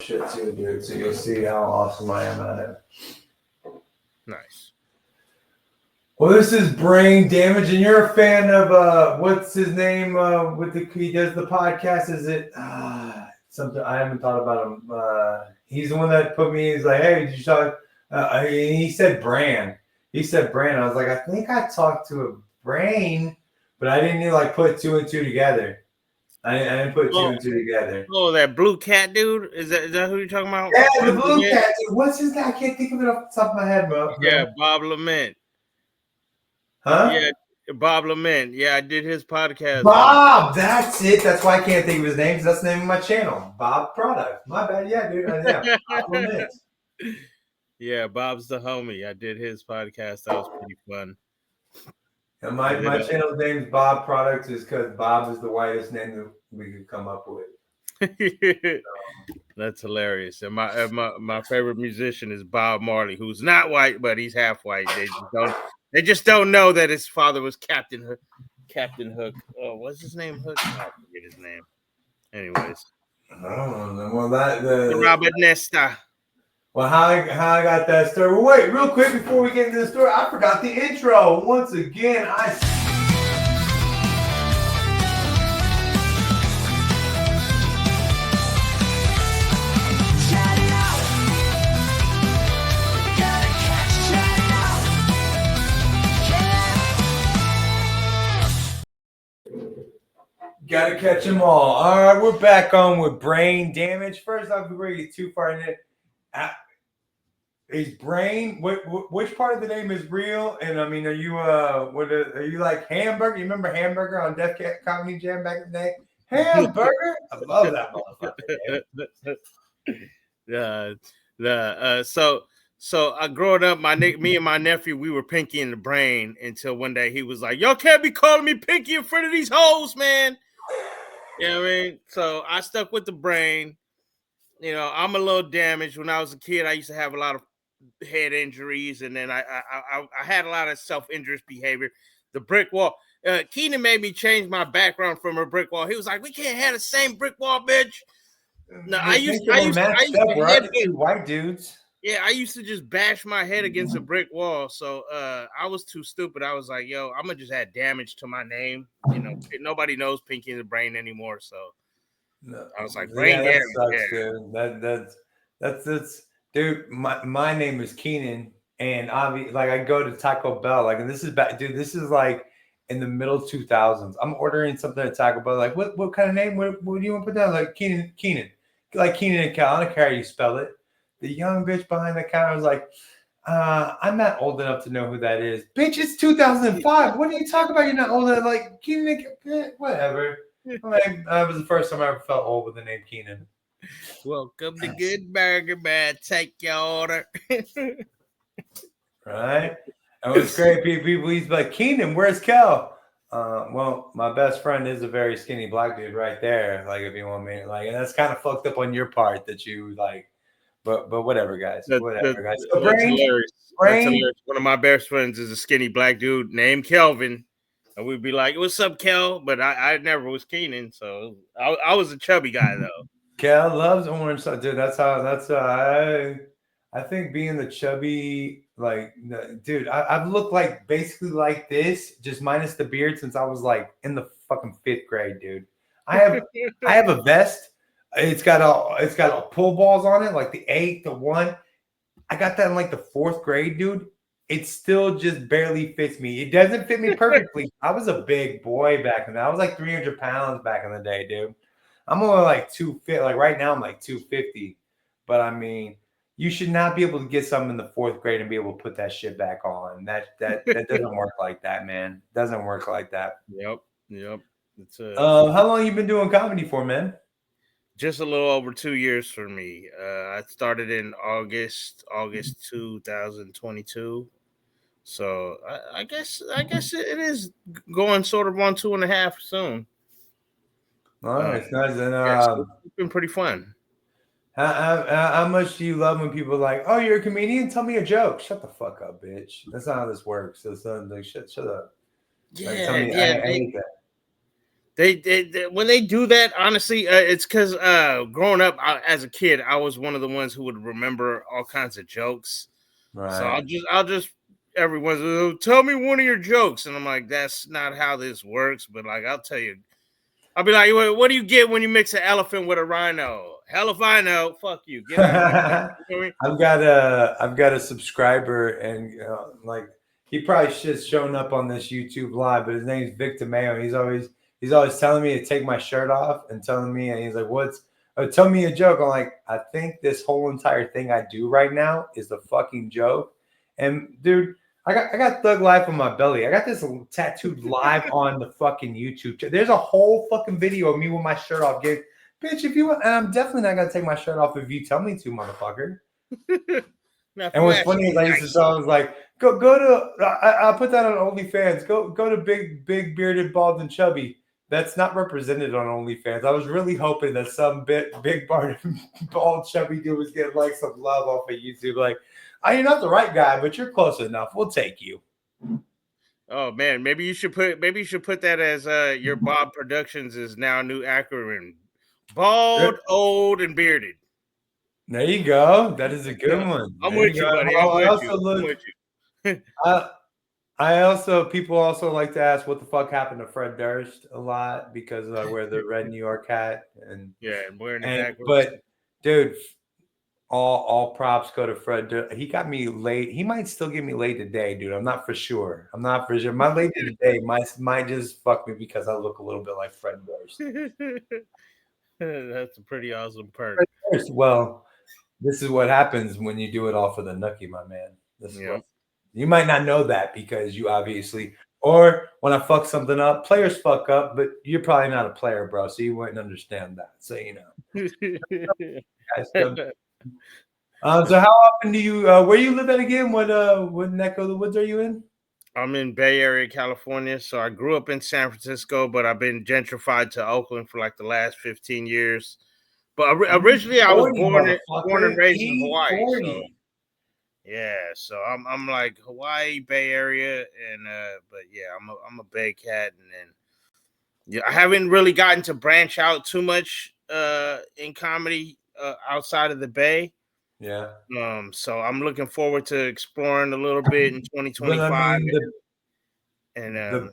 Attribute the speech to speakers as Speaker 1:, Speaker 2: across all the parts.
Speaker 1: shit too, dude. So you'll see how awesome I am at it.
Speaker 2: Nice.
Speaker 1: Well, this is Brane Damage, and you're a fan of what's his name? He does the podcast. Is it something I haven't thought about him? He's the one that put me. He's like, hey, did you talk? He said Brand. He said Brand. I was like, I think I talked to a Brain, but I didn't like put two and two together. I didn't put two and two together.
Speaker 2: Oh, that blue cat dude? Is that who you're talking about?
Speaker 1: Yeah, the blue cat dude. What's his name? I can't think of it off the top of my head, bro.
Speaker 2: Yeah, Bob Lament.
Speaker 1: Huh?
Speaker 2: Yeah, Bob Lament. Yeah, I did his podcast.
Speaker 1: Bob, that's it. That's why I can't think of his name, because that's the name of my channel. Bob Product. My bad. Yeah, dude. Yeah, Bob Lament.
Speaker 2: Yeah, Bob's the homie. I did his podcast. That was pretty fun.
Speaker 1: And my channel's name is Bob Products, is because Bob is the whitest name that we could come up with.
Speaker 2: That's hilarious. And my favorite musician is Bob Marley, who's not white, but he's half white. They just don't know that his father was Captain Hook. Oh, what's his name? Hook? I forget his name. Anyways.
Speaker 1: Oh, well,
Speaker 2: Robert Nesta.
Speaker 1: Well, how I got that story. Well, wait, real quick before we get into the story, I forgot the intro. Once again, gotta catch them all. All right, we're back on with Brane Damage. First off, before we get too far in it, is Brane? Which part of the name is real? And I mean, are you like Hamburger? You remember Hamburger on Def Comedy Jam back in the day? Hamburger, I love that
Speaker 2: motherfucker. So growing up, me and my nephew, we were Pinky and the Brain until one day he was like, "Y'all can't be calling me Pinky in front of these hoes, man." You know what I mean? So I stuck with the Brain. You know, I'm a little damaged. When I was a kid, I used to have a lot of head injuries, and then I had a lot of self-injurious behavior. The brick wall. Keenan made me change my background from a brick wall. He was like, "We can't have the same brick wall, bitch." No, I used to
Speaker 1: two white dudes.
Speaker 2: Yeah, I used to just bash my head against a brick wall. So I was too stupid. I was like, yo, I'm gonna just add damage to my name. You know, nobody knows Pinky and the Brain anymore. So I was like, Brain Damage.
Speaker 1: Sucks, dude. That's dude. My name is Keenan, and obviously, like I go to Taco Bell, like, and this is back, dude. This is like in the middle 2000s. I'm ordering something at Taco Bell, like, what kind of name? What do you want to put down? Like Keenan, like Keenan and Cal. I don't care how you spell it. The young bitch behind the counter was like, I'm not old enough to know who that is. Bitch, it's 2005. What are you talking about? You're not old enough. Like, Keenan, whatever. Like, that was the first time I ever felt old with the name Keenan.
Speaker 2: Welcome to Good Burger, man. Take your order.
Speaker 1: Right? It was great. People used to be like, Keenan, where's Kel? Well, my best friend is a very skinny black dude right there. Like, if you want me, like, and that's kind of fucked up on your part that you like. But whatever, guys. Whatever, guys. So
Speaker 2: that's hilarious. That's hilarious. One of my best friends is a skinny black dude named Kelvin. And we'd be like, "What's up, Kel?" But I never was Keenan, so I was a chubby guy though.
Speaker 1: Kel loves orange sauce, dude. I think being the chubby, like, dude, I've looked like basically like this, just minus the beard, since I was like in the fucking 5th grade, dude. I have a vest. It's got a pull balls on it, like the 8, the 1. I got that in like the 4th grade, dude. It still just barely fits me. It doesn't fit me perfectly. I was a big boy back then. I was like 300 pounds back in the day, dude. I'm only like 250. Like right now, I'm like 250. But I mean, you should not be able to get something in the 4th grade and be able to put that shit back on. That doesn't work like that, man. Doesn't work like that.
Speaker 2: Yep.
Speaker 1: How long you been doing comedy for, man?
Speaker 2: Just a little over 2 years for me. I started in August 2022. So I guess it is going sort of on 2.5 soon.
Speaker 1: All right, it's nice. And
Speaker 2: so it's been pretty fun.
Speaker 1: How much do you love when people are like, "Oh, you're a comedian? Tell me a joke." Shut the fuck up, bitch. That's not how this works. It's like, shut up.
Speaker 2: Yeah, like, I hate that. They when they do that, honestly, it's because growing up as a kid, I was one of the ones who would remember all kinds of jokes. So
Speaker 1: Right.
Speaker 2: I'll just everyone's tell me one of your jokes, and I'm like, that's not how this works. But like, I'll tell you, I'll be like, what do you get when you mix an elephant with a rhino? Hell if I know. Fuck you. Get out of here. You know what I mean?
Speaker 1: I've got a subscriber, and like he probably just shown up on this YouTube live, but his name's Victor Mayo. He's always telling me to take my shirt off and telling me, and he's like, tell me a joke. I'm like, I think this whole entire thing I do right now is the fucking joke. And dude, I got Thug Life on my belly. I got this tattooed live on the fucking YouTube. There's a whole fucking video of me with my shirt off. Bitch, if you want, and I'm definitely not gonna take my shirt off if you tell me to, motherfucker. And what's funny is I used to tell, I was like, go to, I'll put that on OnlyFans. Go to big bearded, bald, and chubby. That's not represented on OnlyFans. I was really hoping that some big bald, chubby dude was getting like some love off of YouTube. Like, you're not the right guy, but you're close enough. We'll take you.
Speaker 2: Oh man, maybe you should put that as your Bob Productions is now new acronym. Bald, old, and bearded.
Speaker 1: There you go. That is a good one.
Speaker 2: I'm with you, buddy. I'm with you.
Speaker 1: People also like to ask what the fuck happened to Fred Durst a lot because I wear the red New York hat and
Speaker 2: I'm wearing it backwards.
Speaker 1: But dude, all props go to Fred Durst. He got me late. He might still get me late today, dude. I'm not for sure. My late today might just fuck me because I look a little bit like Fred Durst.
Speaker 2: That's a pretty awesome perk.
Speaker 1: Well, this is what happens when you do it all for the nookie, my man. You might not know that because you obviously, or when I fuck something up, players fuck up, but you're probably not a player, bro, so you wouldn't understand that. So you know. So how often do you? Where you live at again? What neck of the woods are you in?
Speaker 2: I'm in Bay Area, California. So I grew up in San Francisco, but I've been gentrified to Oakland for like the last 15 years. But originally, I was born and raised in Hawaii. So, yeah, so I'm like Hawaii, Bay Area, and but yeah, I'm a Bay cat, and then yeah, I haven't really gotten to branch out too much in comedy outside of the Bay.
Speaker 1: Yeah.
Speaker 2: So I'm looking forward to exploring a little bit in 2025.
Speaker 1: I mean,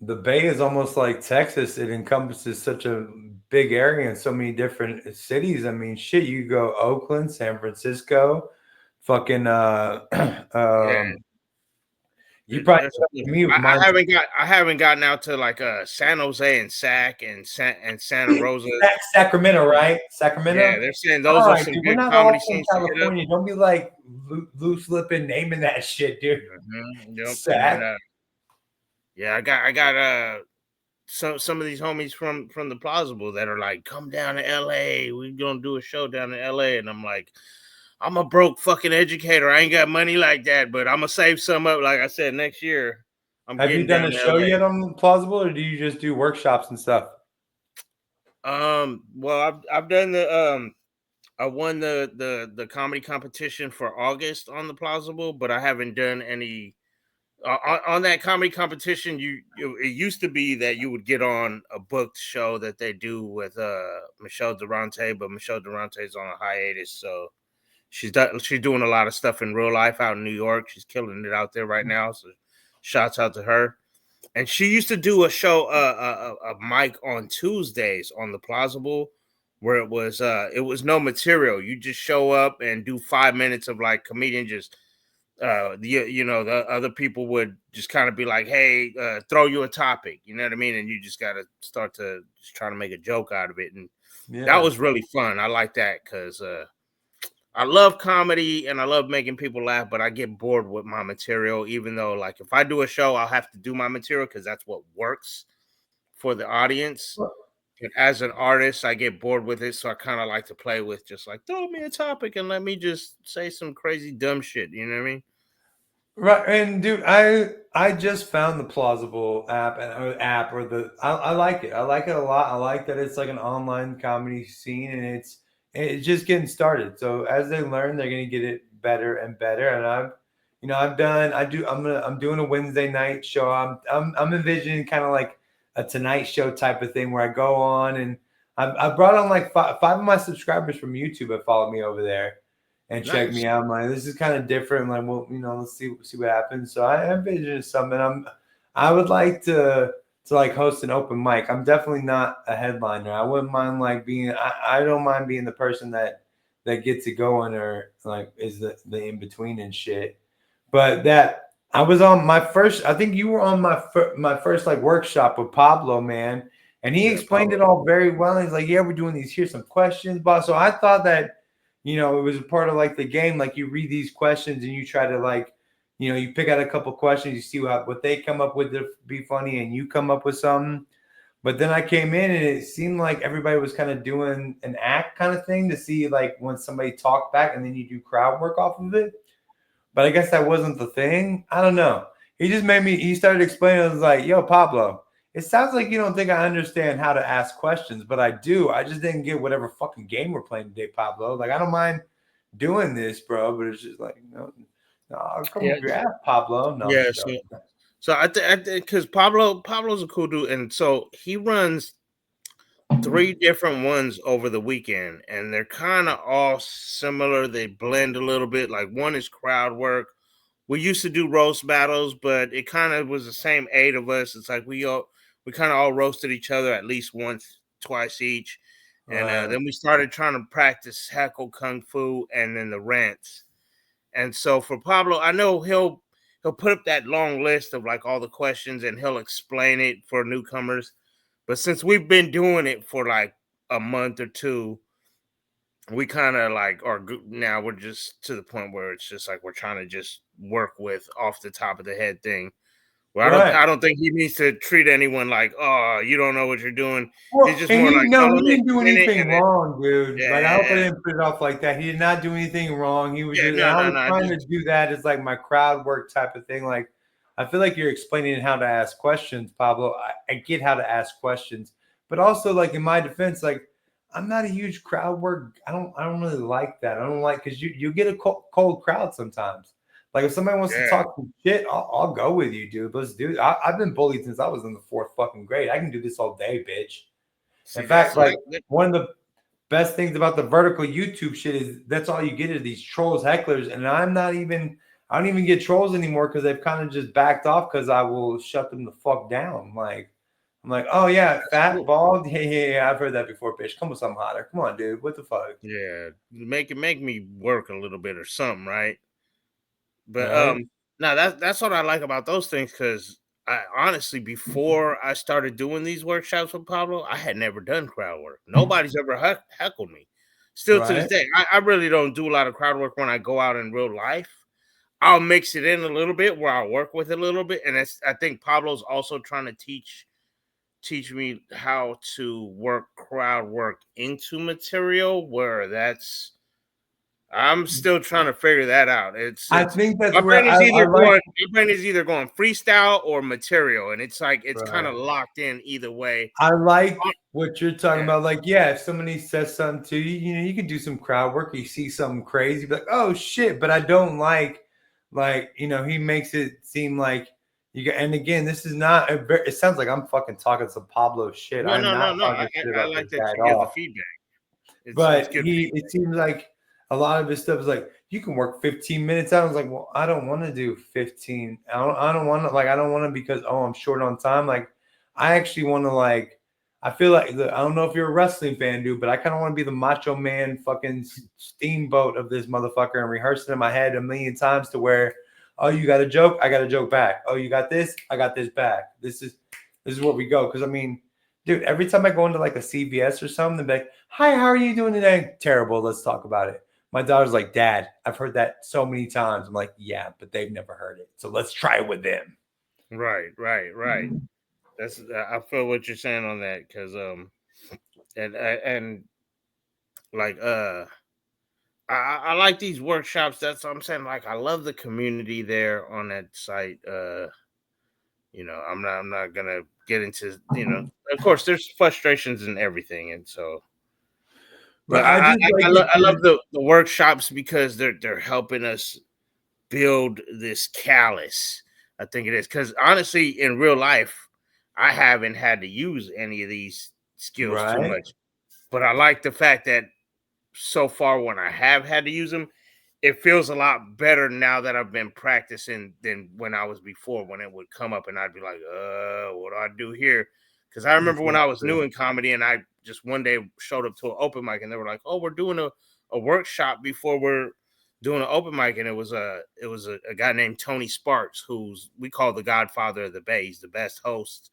Speaker 1: the Bay is almost like Texas. It encompasses such a big area and so many different cities. I mean, shit, you go Oakland, San Francisco, fucking you probably
Speaker 2: I haven't gotten out to like San Jose and Sac and Santa Rosa.
Speaker 1: Sacramento, right? Sacramento.
Speaker 2: Yeah, they're saying those are some good comedy scenes.
Speaker 1: California. Don't be like loose lipping naming that shit, dude.
Speaker 2: Yep. Yeah, I got some of these homies from the Plausible that are like, come down to LA. We're gonna do a show down in LA, and I'm like, I'm a broke fucking educator. I ain't got money like that, but I'm gonna save some up. Like I said, next year.
Speaker 1: Have you done a show yet on Plausible, or do you just do workshops and stuff?
Speaker 2: Well, I've done the I won the comedy competition for August on the Plausible, but I haven't done any on that comedy competition. It used to be that you would get on a booked show that they do with Michelle Durante, but Michelle Durante's on a hiatus, so she's doing a lot of stuff in real life out in New York. She's killing it out there right now. So shouts out to her. And she used to do a show, a mic on Tuesdays on the Plausible, where it was no material. You just show up and do 5 minutes of like comedian just the other people would just kind of be like, hey, throw you a topic, you know what I mean? And you just got to start to just try to make a joke out of it. And that was really fun. I like that because I love comedy and I love making people laugh, but I get bored with my material, even though like if I do a show, I'll have to do my material because that's what works for the audience. But as an artist, I get bored with it. So I kind of like to play with just like, throw me a topic and let me just say some crazy dumb shit. You know what I mean?
Speaker 1: Right. And dude, I just found the Plausible app I like it. I like it a lot. I like that it's like an online comedy scene and it's just getting started. So as they learn, they're gonna get it better and better. And I'm doing a Wednesday night show. I'm envisioning kind of like a Tonight Show type of thing where I go on and I brought on like five of my subscribers from YouTube that follow me over there and check
Speaker 2: Nice.
Speaker 1: me out. I'm like, this is kind of different. I'm like, well, let's see what happens. So I envision something. I would like to like host an open mic. I'm definitely not a headliner. I wouldn't mind like being. I don't mind being the person that gets it going or like is the in between and shit. But that I was on my first. I think you were on my first like workshop with Pablo, man, and he explained it all very well. He's like, "Yeah, we're doing these. Here's some questions, boss." So I thought that it was a part of like the game. Like you read these questions and you try to like, you pick out a couple questions, you see what they come up with to be funny, and you come up with something. But then I came in and it seemed like everybody was kind of doing an act kind of thing to see like when somebody talked back, and then you do crowd work off of it. But I guess that wasn't the thing. I don't know. He started explaining. I was like, yo, Pablo, it sounds like you don't think I understand how to ask questions, but I do. I just didn't get whatever fucking game we're playing today, Pablo. Like, I don't mind doing this, bro, but it's just like, no, I'll come up your ass, Pablo. No, I'm
Speaker 2: Yeah.
Speaker 1: just joking.
Speaker 2: So I think because Pablo's a cool dude, and so he runs 3 different ones over the weekend, and they're kind of all similar. They blend a little bit. Like one is crowd work. We used to do roast battles, but it kind of was the same 8 of us. It's like we kind of all roasted each other at least once, twice each, and
Speaker 1: Right.
Speaker 2: then we started trying to practice heckle kung fu and then the rants. And so for Pablo, I know he'll put up that long list of like all the questions and he'll explain it for newcomers. But since we've been doing it for like a month or two, we kind of like now we're just to the point where it's just like we're trying to just work with off the top of the head thing. Well,
Speaker 1: Right.
Speaker 2: I don't think he needs to treat anyone like, oh, you don't know what you're doing. It's
Speaker 1: Well,
Speaker 2: just
Speaker 1: and
Speaker 2: more like, no,
Speaker 1: he
Speaker 2: let me
Speaker 1: didn't do
Speaker 2: explain it,
Speaker 1: anything
Speaker 2: and then
Speaker 1: wrong, dude. Like, I hope I
Speaker 2: yeah,
Speaker 1: didn't put it off like that. He did not do anything wrong. He was
Speaker 2: yeah,
Speaker 1: just,
Speaker 2: no,
Speaker 1: I
Speaker 2: no,
Speaker 1: was
Speaker 2: no,
Speaker 1: trying to
Speaker 2: just
Speaker 1: do that as like my crowd work type of thing. Like, I feel like you're explaining how to ask questions, Pablo. I get how to ask questions, but also like in my defense, like I'm not a huge crowd work. I don't really like that. I don't like because you get a cold crowd sometimes. Like if somebody wants to
Speaker 2: yeah.
Speaker 1: talk some shit, I'll go with you, dude. Let's do it. I've been bullied since I was in the 4th fucking grade. I can do this all day, bitch. In
Speaker 2: See,
Speaker 1: fact, like
Speaker 2: that
Speaker 1: one of the best things about the vertical YouTube shit is that's all you get is these trolls, hecklers, and I don't even get trolls anymore because they've kind of just backed off because I will shut them the fuck down. Like I'm like, oh yeah,
Speaker 2: that's
Speaker 1: fat,
Speaker 2: cool.
Speaker 1: bald, yeah, I've heard that before, bitch. Come with something hotter. Come on, dude. What the fuck?
Speaker 2: Yeah, make me work a little bit or something, right? But
Speaker 1: Right?
Speaker 2: now that's what I like about those things because I honestly before I started doing these workshops with Pablo, I had never done crowd work. Nobody's ever heckled me. Still to this
Speaker 1: Right?
Speaker 2: day, I really don't do a lot of crowd work when I go out in real life. I'll mix it in a little bit where I work with it a little bit, and I think Pablo's also trying to teach me how to work crowd work into material where I'm still trying to figure that out.
Speaker 1: I
Speaker 2: It's
Speaker 1: think that's
Speaker 2: my
Speaker 1: where I like.
Speaker 2: my brain is either going freestyle or material, and it's like it's kind of
Speaker 1: Right.
Speaker 2: locked in either way.
Speaker 1: I like
Speaker 2: Uh,
Speaker 1: what you're talking
Speaker 2: Yeah,
Speaker 1: about. Like, yeah, if somebody says something to you, you can do some crowd work. You see something crazy, be like, oh shit. But I don't like, he makes it seem like you get. And again, this is not. It sounds like I'm fucking talking some Pablo shit.
Speaker 2: no,
Speaker 1: I'm
Speaker 2: no,
Speaker 1: not
Speaker 2: no, no.
Speaker 1: talking shit
Speaker 2: I
Speaker 1: about
Speaker 2: like
Speaker 1: this
Speaker 2: that
Speaker 1: guy at
Speaker 2: you give the
Speaker 1: all.
Speaker 2: feedback. It's
Speaker 1: But
Speaker 2: good
Speaker 1: it
Speaker 2: feedback.
Speaker 1: seems like a lot of his stuff is like, you can work 15 minutes out. I was like, well, I don't want to do 15. I don't want to I don't want to because I'm short on time. Like I actually want to I feel like I don't know if you're a wrestling fan, dude, but I kind of want to be the macho man fucking steamboat of this motherfucker and rehearse it in my head a million times to where, oh, you got a joke, I got a joke back. Oh, you got this, I got this back. This is where we go. Cause I mean, dude, every time I go into like a CVS or something, they're like, hi, how are you doing today? Terrible. Let's talk about it. My daughter's like, Dad, I've heard that so many times. I'm like, yeah, but they've never heard it. So let's try it with them.
Speaker 2: Right, right, right. That's I feel what you're saying on that because and like I like these workshops. That's what I'm saying. Like I love the community there on that site. I'm not gonna get into of course there's frustrations and everything, and so
Speaker 1: But
Speaker 2: but
Speaker 1: I just like it
Speaker 2: I love
Speaker 1: because
Speaker 2: the workshops because they're helping us build this callus. I think it is because honestly, in real life, I haven't had to use any of these skills too
Speaker 1: Right.
Speaker 2: much. But I like the fact that so far when I have had to use them, it feels a lot better now that I've been practicing than when I was before, when it would come up and I'd be like, what do I do here? Because I remember when I was new in comedy and I just one day showed up to an open mic and they were like, oh, we're doing a workshop before we're doing an open mic. And it was a guy named Tony Sparks, who's we call the Godfather of the Bay. He's the best host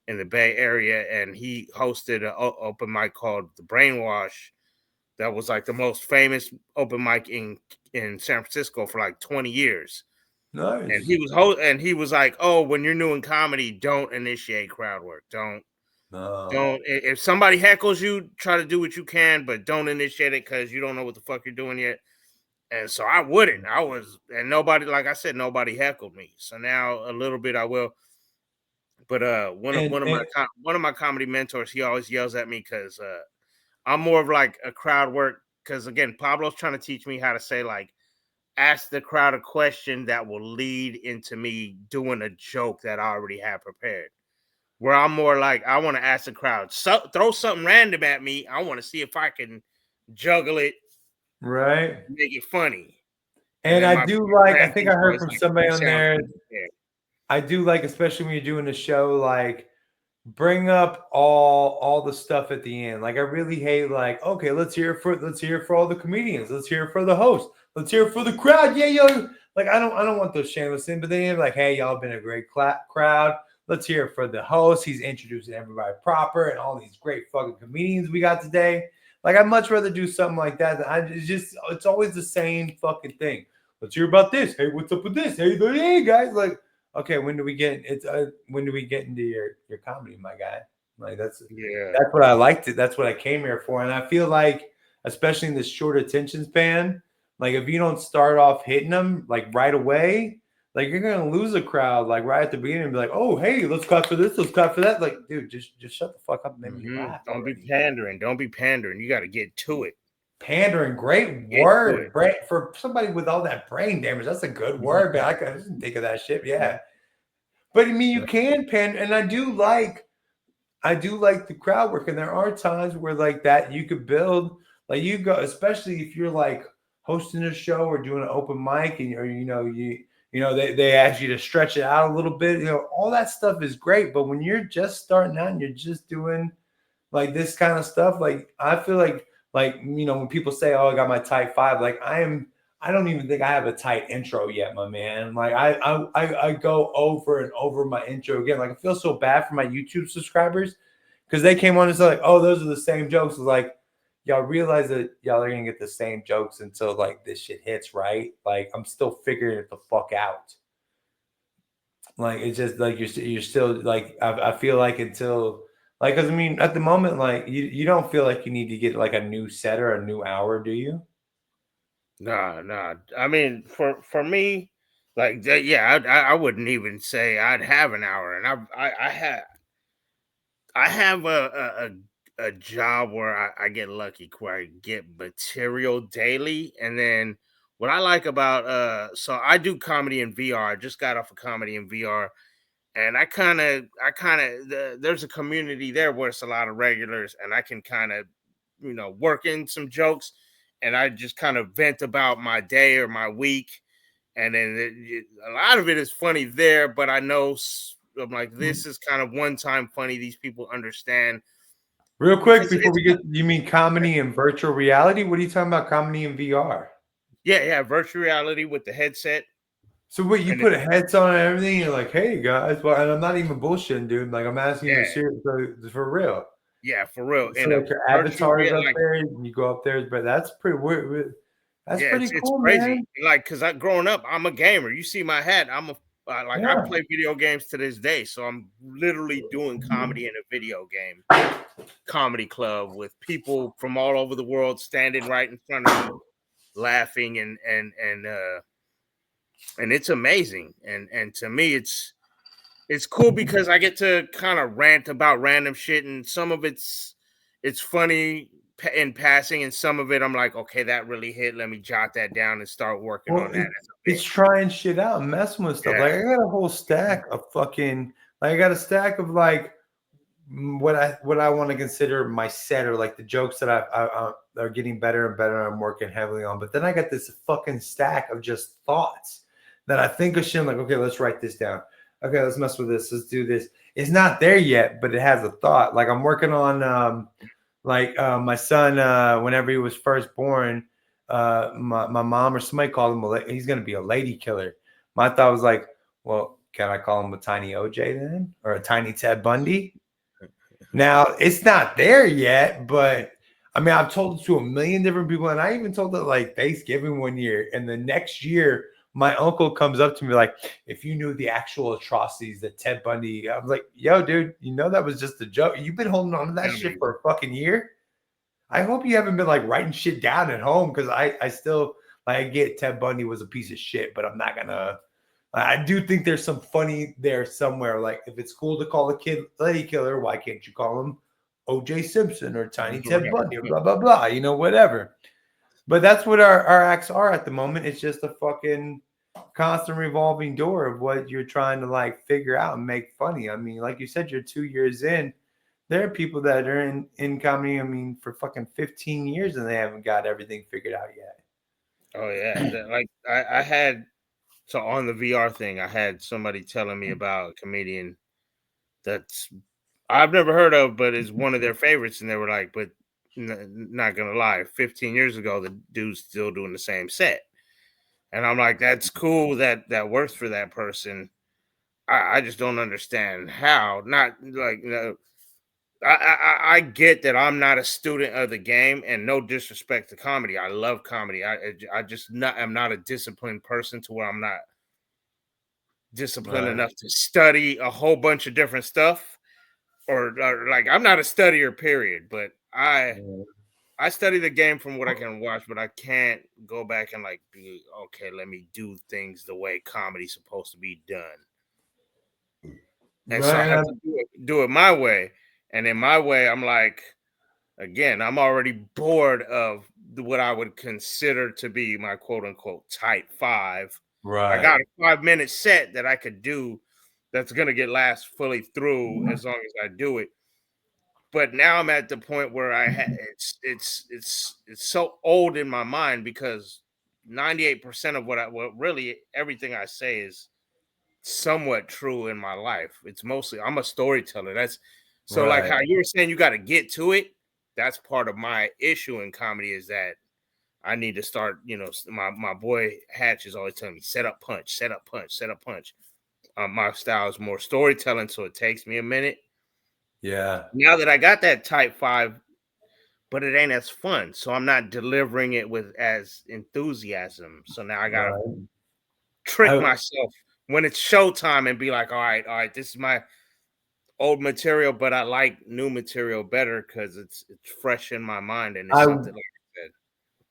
Speaker 2: in the Bay Area. And he hosted an open mic called The Brainwash that was like the most famous open mic in San Francisco for like 20 years.
Speaker 1: Nice.
Speaker 2: And he was like, "Oh, when you're new in comedy, don't initiate crowd work. Don't if somebody heckles you, try to do what you can, but don't initiate it because you don't know what the fuck you're doing yet." And so I wouldn't. And nobody, like I said, nobody heckled me. So now a little bit I will. But one of my comedy mentors, he always yells at me because I'm more of like a crowd work, because again, Pablo's trying to teach me how to say, like, ask the crowd a question that will lead into me doing a joke that I already have prepared. Where I'm more like, I want to ask the crowd, throw something random at me. I want to see if I can juggle it,
Speaker 1: right,
Speaker 2: make it funny.
Speaker 1: And I do like, I think I heard from somebody on there,
Speaker 2: prepared.
Speaker 1: I do like, especially when you're doing a show, like bring up all the stuff at the end. Like I really hate like, okay, let's hear for all the comedians, let's hear for the host, let's hear for the crowd. Yeah, yo. Like I don't want those shameless things, but then like, hey, y'all been a great crowd. Let's hear it for the host. He's introducing everybody proper and all these great fucking comedians we got today. Like I'd much rather do something like that. It's always the same fucking thing. Let's hear about this. Hey, what's up with this? Hey guys, like, okay, when do we get into your comedy, my guy? Like that's what I liked it. That's what I came here for. And I feel like, especially in this short attention span, like if you don't start off hitting them like right away, like you're gonna lose a crowd like right at the beginning and be like, oh hey, let's clap for this, let's clap for that. Like, dude, just shut the fuck up and make me laugh.
Speaker 2: Don't be pandering. Don't be pandering. You got to get to it.
Speaker 1: Pandering, great word. For somebody with all that brain damage, that's a good word, man. I didn't think of that shit. Yeah. But I mean, you can pander, and I do like the crowd work, and there are times where like that you could build, like you go, especially if you're like hosting a show or doing an open mic, and they ask you to stretch it out a little bit. All that stuff is great, but when you're just starting out and you're just doing like this kind of stuff, like I feel like when people say, "Oh, I got my tight 5," like I don't even think I have a tight intro yet, my man. Like I go over and over my intro again. Like I feel so bad for my YouTube subscribers because they came on and said like, "Oh, those are the same jokes." It's like, y'all realize that y'all are gonna get the same jokes until like this shit hits, right? Like I'm still figuring it the fuck out. Like it's just like you're still like I feel like until like, because I mean at the moment like you don't feel like you need to get like a new set or a new hour, do you?
Speaker 2: Nah. I mean, for me, like, yeah, I wouldn't even say I'd have an hour, and I have a job where I get lucky, where I get material daily, and then what I like about so I do comedy in VR. I just got off of comedy in VR, and there's a community there where it's a lot of regulars, and I can kind of work in some jokes, and I just kind of vent about my day or my week, and then a lot of it is funny there, but I know I'm like, this is kind of one time funny. These people understand.
Speaker 1: Real quick before we get, you mean comedy and virtual reality? What are you talking about? Comedy and VR?
Speaker 2: Yeah, virtual reality with the headset.
Speaker 1: So what, you put a headset on and everything? You're like, hey guys, well, and I'm not even bullshitting, dude. Like I'm asking you for real.
Speaker 2: Yeah, for real.
Speaker 1: So like your avatar is up there, and you go up there, but that's pretty weird. That's pretty cool,
Speaker 2: it's crazy.
Speaker 1: Man.
Speaker 2: Like, cause growing up, I'm a gamer. You see my hat. I'm I play video games to this day. So I'm literally doing comedy in a video game comedy club with people from all over the world standing right in front of me, laughing and it's amazing. And to me, it's cool because I get to kind of rant about random shit, and some of it's funny in passing, and some of it I'm like, okay, that really hit. Let me jot that down and start working on that.
Speaker 1: It's trying shit out, messing with stuff. Like I got a whole stack of fucking Like I got a stack of like what I want to consider my set, or like the jokes that I are getting better and better. I'm working heavily on, but then I got this fucking stack of just thoughts that I think of shit. I'm like, okay, let's write this down. Okay, let's mess with this. Let's do this. It's not there yet, but it has a thought. Like I'm working on my son whenever he was first born. My mom or somebody called him he's gonna be a lady killer. My thought was like, well, can I call him a tiny OJ then, or a tiny Ted Bundy? Now it's not there yet, but I mean, I've told it to a million different people, and I even told it like Thanksgiving one year, and the next year, my uncle comes up to me like, "If you knew the actual atrocities that Ted Bundy," I was like, "Yo, dude, you know that was just a joke. You've been holding on to that shit for a fucking year. I hope you haven't been like writing shit down at home, because I still like, I get Ted Bundy was a piece of shit, but I'm not gonna. I do think there's some funny there somewhere. Like, if it's cool to call a kid lady killer, why can't you call him OJ Simpson or Tiny Ted Bundy or blah, blah, blah, whatever. But that's what our acts are at the moment. It's just a fucking constant revolving door of what you're trying to like figure out and make funny. I mean, like you said, you're 2 years in. There are people that are in comedy, I mean, for fucking 15 years and they haven't got everything figured out yet.
Speaker 2: Oh yeah, like I had so on the VR thing, I had somebody telling me about a comedian that's I've never heard of, but is one of their favorites, and they were like, "But not gonna lie, 15 years ago, the dude's still doing the same set," and I'm like, "That's cool that works for that person. I just don't understand how. Not like I get that I'm not a student of the game, and no disrespect to comedy. I love comedy. I just not I'm not a disciplined person to where I'm not disciplined
Speaker 1: Right.
Speaker 2: enough to study a whole bunch of different stuff, or like I'm not a studier. Period. But I study the game from what I can watch, but I can't go back and like be okay. Let me do things the way comedy's supposed to be done, and so I have
Speaker 1: Right.
Speaker 2: to do it my way. And in my way, I'm like, again, I'm already bored of what I would consider to be my quote unquote type five. I got
Speaker 1: Right.
Speaker 2: a 5 minute set that I could do that's gonna get last fully through as long as I do it. But now I'm at the point where it's so old in my mind because 98% of what really everything I say is somewhat true in my life. It's mostly I'm a storyteller. That's so like
Speaker 1: Right.
Speaker 2: how you were saying you got to get to it. That's part of my issue in comedy is that I need to start. My boy Hatch is always telling me set up punch, set up punch, set up punch. My style is more storytelling, so it takes me a minute.
Speaker 1: Yeah.
Speaker 2: Now that I got that type five, but it ain't as fun, so I'm not delivering it with as enthusiasm. So now I gotta
Speaker 1: Right.
Speaker 2: trick
Speaker 1: I
Speaker 2: myself when it's showtime and be like, all right, this is my old material, but I like new material better because it's fresh in my mind and it's
Speaker 1: I
Speaker 2: something like I said.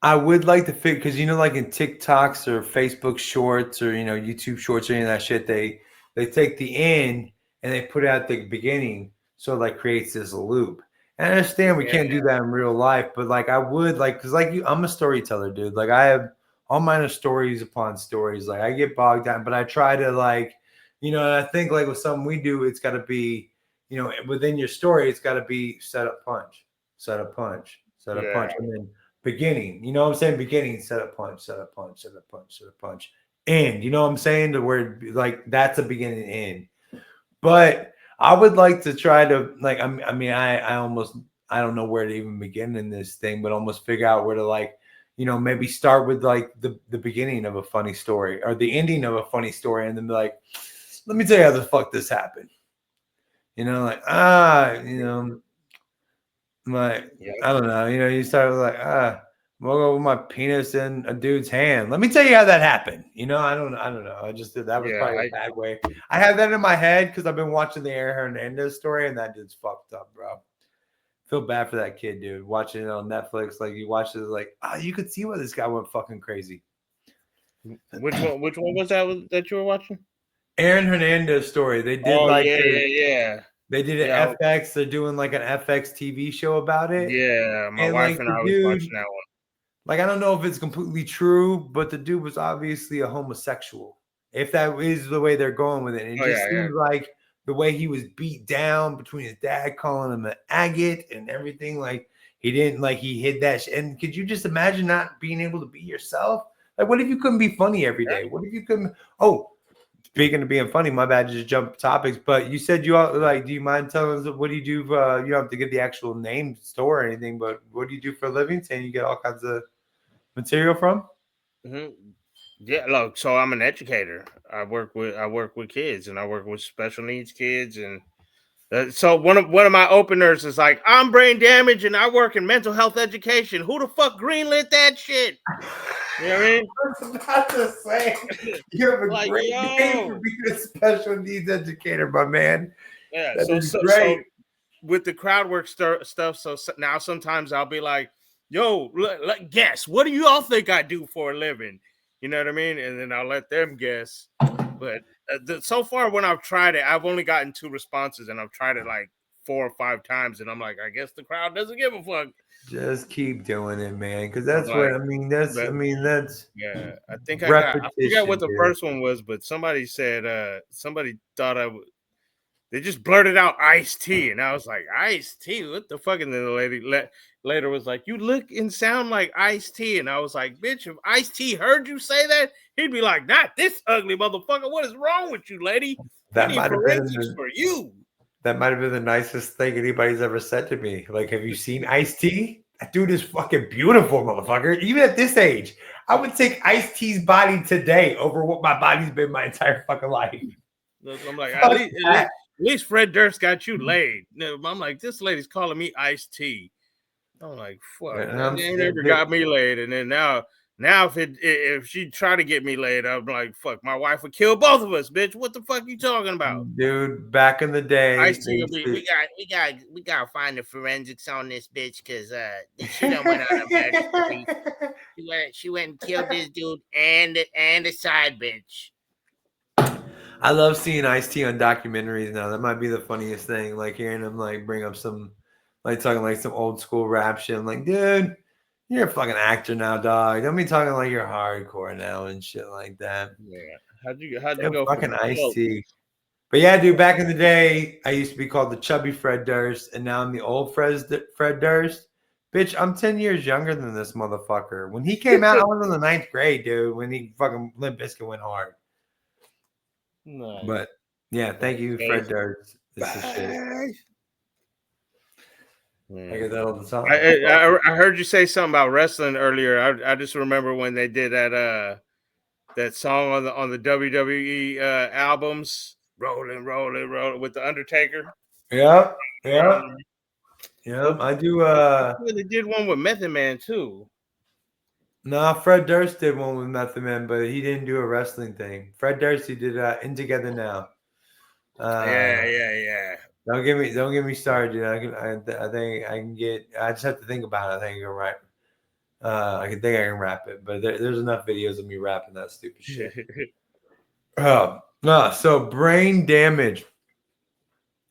Speaker 1: I would like to fit, because like in TikToks or Facebook Shorts or YouTube Shorts or any of that shit, they take the end and they put it at the beginning, so it like creates this loop. And I understand we
Speaker 2: Yeah,
Speaker 1: can't do that in real life, but like I would like, because like I'm a storyteller, dude. Like I have all mine are stories upon stories. Like I get bogged down, but I try to like, and I think like with something we do, it's got to be, within your story, it's got to be set up punch, set up punch, set up
Speaker 2: yeah,
Speaker 1: punch, and then beginning, you know what I'm saying? Beginning, set a punch, set a punch, set a punch, set a punch. End, you know what I'm saying? The word like that's a beginning and end. But I would like to try to like I mean I almost I don't know where to even begin in this thing, but almost figure out where to like, maybe start with like the beginning of a funny story or the ending of a funny story, and then be like, let me tell you how the fuck this happened. Like like
Speaker 2: yeah,
Speaker 1: I don't know, you start with like we'll go with my penis in a dude's hand. Let me tell you how that happened. I don't know. I just did that was
Speaker 2: yeah.
Speaker 1: probably a bad way. I had that in my head because I've been watching the Aaron Hernandez story, and that dude's fucked up, bro. Feel bad for that kid, dude. Watching it on Netflix, like you watch it, like you could see why this guy went fucking crazy.
Speaker 2: Which one? Which one was that you were watching?
Speaker 1: Aaron Hernandez story. They did
Speaker 2: Oh
Speaker 1: like
Speaker 2: yeah, yeah, yeah,
Speaker 1: they did
Speaker 2: yeah,
Speaker 1: an FX. They're doing like an FX TV show about it,
Speaker 2: yeah. My
Speaker 1: and
Speaker 2: wife
Speaker 1: like
Speaker 2: and
Speaker 1: the
Speaker 2: I was
Speaker 1: dude.
Speaker 2: watching that one.
Speaker 1: Like, I don't know if it's completely true, but the dude was obviously a homosexual. If that is the way they're going with it, it
Speaker 2: Oh
Speaker 1: just
Speaker 2: yeah, yeah.
Speaker 1: seems like the way he was beat down between his dad calling him an agate and everything. Like he didn't like he hid that shit. And could you just imagine not being able to be yourself? Like, what if you couldn't be funny every day? What if you couldn't? Oh, speaking of being funny, my bad, just jump topics. But you said you all like, do you mind telling us what do you do? You don't have to get the actual name store or anything, but what do you do for a living? Saying you get all kinds of material from?
Speaker 2: Mm-hmm. Yeah, look. So I'm an educator. I work with kids, and I work with special needs kids, and so one of my openers is like, I'm Brane Damage, and I work in mental health education. Who the fuck greenlit that shit? You know what I mean?
Speaker 1: I was about to say, you have a
Speaker 2: Like,
Speaker 1: great name for
Speaker 2: yo.
Speaker 1: being a special needs educator, my man.
Speaker 2: Yeah.
Speaker 1: That is
Speaker 2: So
Speaker 1: great.
Speaker 2: with the crowd work stuff. So now sometimes I'll be like, yo, guess, what do you all think I do for a living? You know what I mean? And then I'll let them guess. But so far when I've tried it, I've only gotten 2 responses, and I've tried it like 4 or 5 times, and I'm like, I guess the crowd doesn't give a fuck.
Speaker 1: Just keep doing it, man, because
Speaker 2: I'm
Speaker 1: that's what
Speaker 2: like,
Speaker 1: I mean. That's
Speaker 2: yeah. I think I forgot what
Speaker 1: repetition,
Speaker 2: the
Speaker 1: dude.
Speaker 2: first one was, but somebody said somebody thought they just blurted out iced tea, and I was like, iced tea? What the fuck? And then the lady later was like, you look and sound like iced tea. And I was like, bitch, if Iced Tea heard you say that, he'd be like, not this ugly motherfucker. What is wrong with you, lady? We
Speaker 1: That
Speaker 2: need
Speaker 1: might have been
Speaker 2: forensics for you.
Speaker 1: that might have been the nicest thing anybody's ever said to me. Like, have you seen Ice-T? That dude is fucking beautiful, motherfucker. Even at this age, I would take Ice-T's body today over what my body's been my entire fucking life.
Speaker 2: I'm like,
Speaker 1: Fuck
Speaker 2: at
Speaker 1: that.
Speaker 2: least Fred Durst got you laid. I'm like, this lady's calling me Iced Tea. I'm like, fuck,
Speaker 1: And
Speaker 2: that never got me laid. And then now if she try to get me laid, I'm like, fuck, my wife would kill both of us, bitch. What the fuck you talking about?
Speaker 1: dude, back in the day,
Speaker 2: Ice T
Speaker 1: they
Speaker 2: will
Speaker 1: used
Speaker 2: be,
Speaker 1: to-
Speaker 2: we gotta find the forensics on this bitch, because she done went out of bed. She went and killed this dude and the side bitch.
Speaker 1: I love seeing Ice-T on documentaries now. That might be the funniest thing. Like hearing him like bring up some like talking like some old school rap shit. I'm like, dude, you're a fucking actor now, dog. Don't be talking like you're hardcore now and shit like that.
Speaker 2: Yeah. How'd you
Speaker 1: Damn,
Speaker 2: go
Speaker 1: fucking
Speaker 2: from
Speaker 1: Ice-T. But yeah, dude, back in the day, I used to be called the chubby Fred Durst, and now I'm the old Fred Durst. Bitch, I'm 10 years younger than this motherfucker. When he came out, I was in the 9th grade, dude, when he fucking Limp Bizkit went hard.
Speaker 2: Nice.
Speaker 1: But yeah, thank you, Fred Durst. This is shit. I get that all the time.
Speaker 2: I heard you say something about wrestling earlier. I just remember when they did that song on the WWE albums, rolling with the Undertaker.
Speaker 1: Yep.
Speaker 2: But
Speaker 1: I do.
Speaker 2: they did one with Method Man too.
Speaker 1: Nah, Fred Durst did one with Method Man, but he didn't do a wrestling thing. Fred Durst, he did In Together Now.
Speaker 2: Yeah.
Speaker 1: Don't get me started, dude. I think I can get. I just have to think about it. I think I can rap. I can rap it, but there's enough videos of me rapping that stupid shit. So Brane Damage.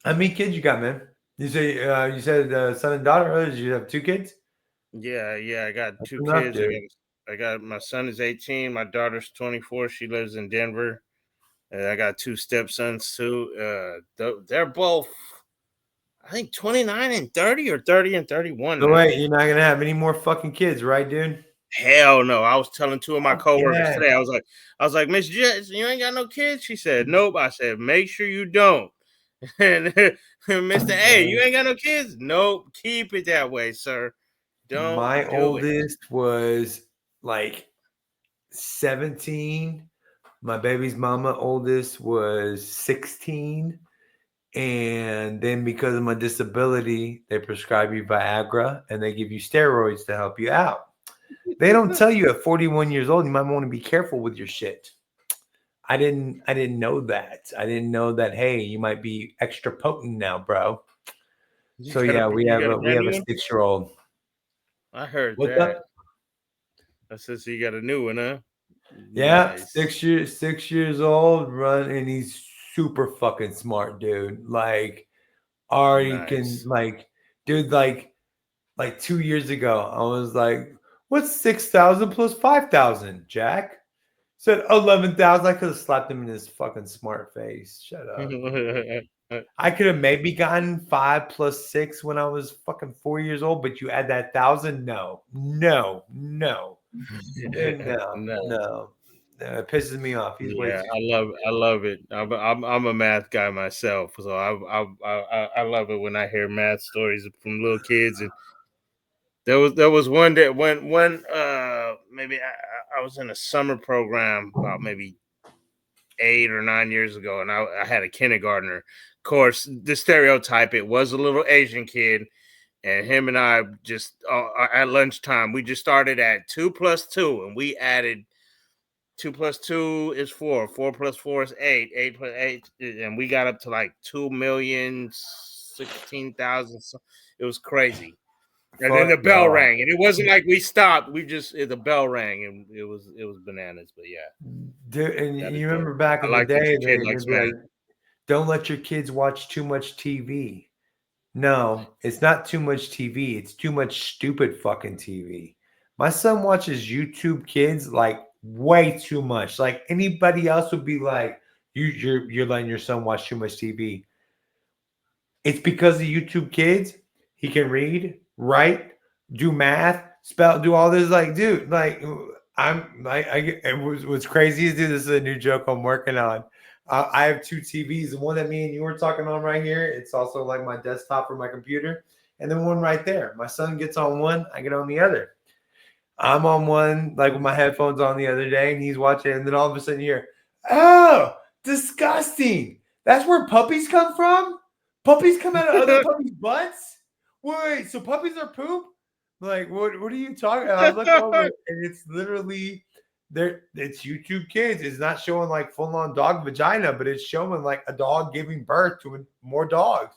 Speaker 1: How many kids you got, man? You said son and daughter. Or did you have 2 kids?
Speaker 2: Yeah. I got
Speaker 1: That's
Speaker 2: 2
Speaker 1: enough,
Speaker 2: kids.
Speaker 1: dude.
Speaker 2: I got my son is 18. My daughter's 24. She lives in Denver. And I got 2 stepsons too. They're both, I think, 29 and 30 or 30 and 31.
Speaker 1: So wait, you're not gonna have any more fucking kids, right, dude?
Speaker 2: Hell no. I was telling 2 of my coworkers
Speaker 1: Yeah.
Speaker 2: today. I was like, Miss Jess, you ain't got no kids? She said, nope. I said, make sure you don't. And Mr. A, you ain't got no kids? Nope. Keep it that way, sir. Don't
Speaker 1: My
Speaker 2: do it.
Speaker 1: oldest was like 17. My baby's mama oldest was 16. And then because of my disability, they prescribe you Viagra and they give you steroids to help you out. They don't tell you at 41 years old you might want to be careful with your shit. I didn't know that. I didn't know that, hey, you might be extra potent now, bro. So yeah, we have a 6-year-old.
Speaker 2: I heard
Speaker 1: What's
Speaker 2: that.
Speaker 1: up?
Speaker 2: I said, so you got a new one, huh?
Speaker 1: Yeah,
Speaker 2: Nice.
Speaker 1: 6 years old, and he's super fucking smart, dude. Like already can dude, like 2 years ago, I was like, what's 6,000 plus 5,000, Jack? Said 11,000. I could have slapped him in his fucking smart face. Shut up. I could have maybe gotten 5 plus 6 when I was fucking 4 years old, but you add that 1,000? No, no, no, no,
Speaker 2: No.
Speaker 1: no. It pisses me off. He's way
Speaker 2: Yeah,
Speaker 1: too.
Speaker 2: I love it. I'm a math guy myself, so I love it when I hear math stories from little kids. And there was one that when maybe I was in a summer program about maybe 8 or 9 years ago, and I had a kindergartner. Of course, the stereotype, it was a little Asian kid, and him and I just at lunchtime we just started at 2 plus 2, and we added 2 plus 2 is 4. 4 plus 4 is 8. 8 plus 8, and we got up to like 2,016,000. So it was crazy. And then the
Speaker 1: Fuck
Speaker 2: bell
Speaker 1: y'all.
Speaker 2: rang, and it wasn't like we stopped. We just the bell rang, and it was bananas. But yeah,
Speaker 1: Dude, and
Speaker 2: that is
Speaker 1: you
Speaker 2: dope.
Speaker 1: remember back
Speaker 2: I
Speaker 1: in the
Speaker 2: like that
Speaker 1: day,
Speaker 2: your kid
Speaker 1: they'd
Speaker 2: likes
Speaker 1: be
Speaker 2: math.
Speaker 1: like, don't let your kids watch too much TV. No, it's not too much TV. It's too much stupid fucking TV. My son watches YouTube Kids like way too much. Like anybody else would be like, you're letting your son watch too much TV. It's because of YouTube Kids. He can read, write, do math, spell, do all this. Like, dude, like I'm like, what's crazy is, dude, this is a new joke I'm working on. I have two TVs, the one that me and you were talking on right here. It's also like my desktop for my computer, and then one right there. My son gets on one, I get on the other. I'm on one, like with my headphones on the other day, and he's watching, and then all of a sudden you hear, oh, disgusting. That's where puppies come from? Puppies come out of other puppies' butts? Wait, so puppies are poop? Like, what are you talking about? I look over and it's literally there, it's YouTube Kids. It's not showing like full-on dog vagina, but it's showing like a dog giving birth to more dogs.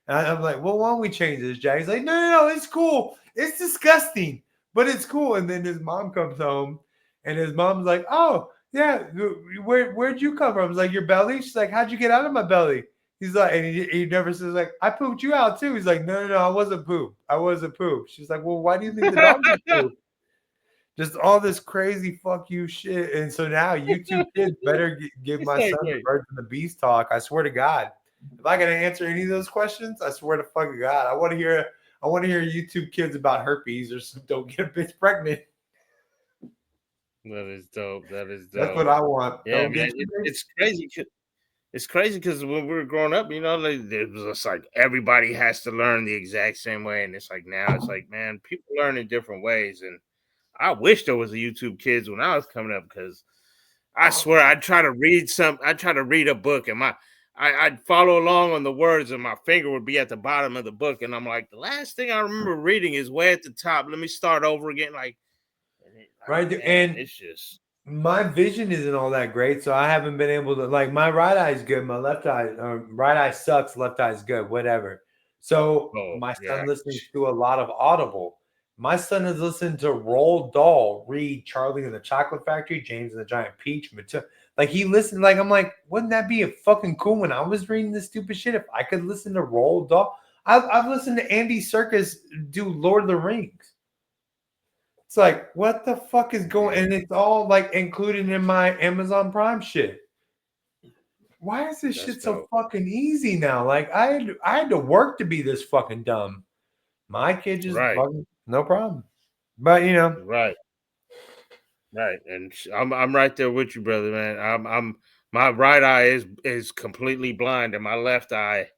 Speaker 1: And I'm like, well, why don't we change this, Jack? He's like, no, it's cool. It's disgusting but it's cool. And then his mom comes home, and his mom's like, "Oh, yeah, where'd you come from?" It's like your belly. She's like, "How'd you get out of my belly?" He's like, and he never says like, "I pooped you out too." He's like, "No, I wasn't poop. I wasn't poop." She's like, "Well, why do you think the dog was poop?" Just all this crazy fuck you shit. And so now YouTube Kids better give
Speaker 2: It's
Speaker 1: my
Speaker 2: like,
Speaker 1: son the
Speaker 2: wait.
Speaker 1: birds and the bees talk. I swear to God. If I can answer any of those questions, I swear to fucking God, I want to hear YouTube Kids about herpes or some don't get a bitch pregnant.
Speaker 2: That is dope. That is
Speaker 1: That's what
Speaker 2: dope.
Speaker 1: I want.
Speaker 2: Yeah,
Speaker 1: Don't
Speaker 2: man,
Speaker 1: get you bitch.
Speaker 2: it's crazy. It's crazy because when we were growing up, it was just like everybody has to learn the exact same way, and it's like now it's like, man, people learn in different ways, and I wish there was a YouTube Kids when I was coming up because I swear I'd try to read a book, and I'd follow along on the words, and my finger would be at the bottom of the book, and I'm like, the last thing I remember reading is way at the top. Let me start over again,
Speaker 1: Right.
Speaker 2: man,
Speaker 1: And
Speaker 2: it's just
Speaker 1: my vision isn't all that great, so I haven't been able to like my right eye is good, my left eye right eye sucks, left eye is good, whatever. So
Speaker 2: oh
Speaker 1: my
Speaker 2: yeah.
Speaker 1: son listens to a lot of Audible. My son has listened to Roald Dahl read Charlie and the Chocolate Factory, James and the Giant Peach. Like he listened, like I'm like, wouldn't that be a fucking cool when I was reading this stupid shit if I could listen to Roald Dahl? I've listened to Andy Serkis do Lord of the Rings. It's like, what the fuck is going? And it's all like included in my Amazon Prime shit. Why is this
Speaker 2: That's
Speaker 1: shit so
Speaker 2: dope.
Speaker 1: fucking easy now? Like I had to work to be this fucking dumb. My kid just
Speaker 2: Right,
Speaker 1: fucking no problem. But
Speaker 2: right, right. And I'm right there with you, brother, man. I'm my right eye is completely blind, and my left eye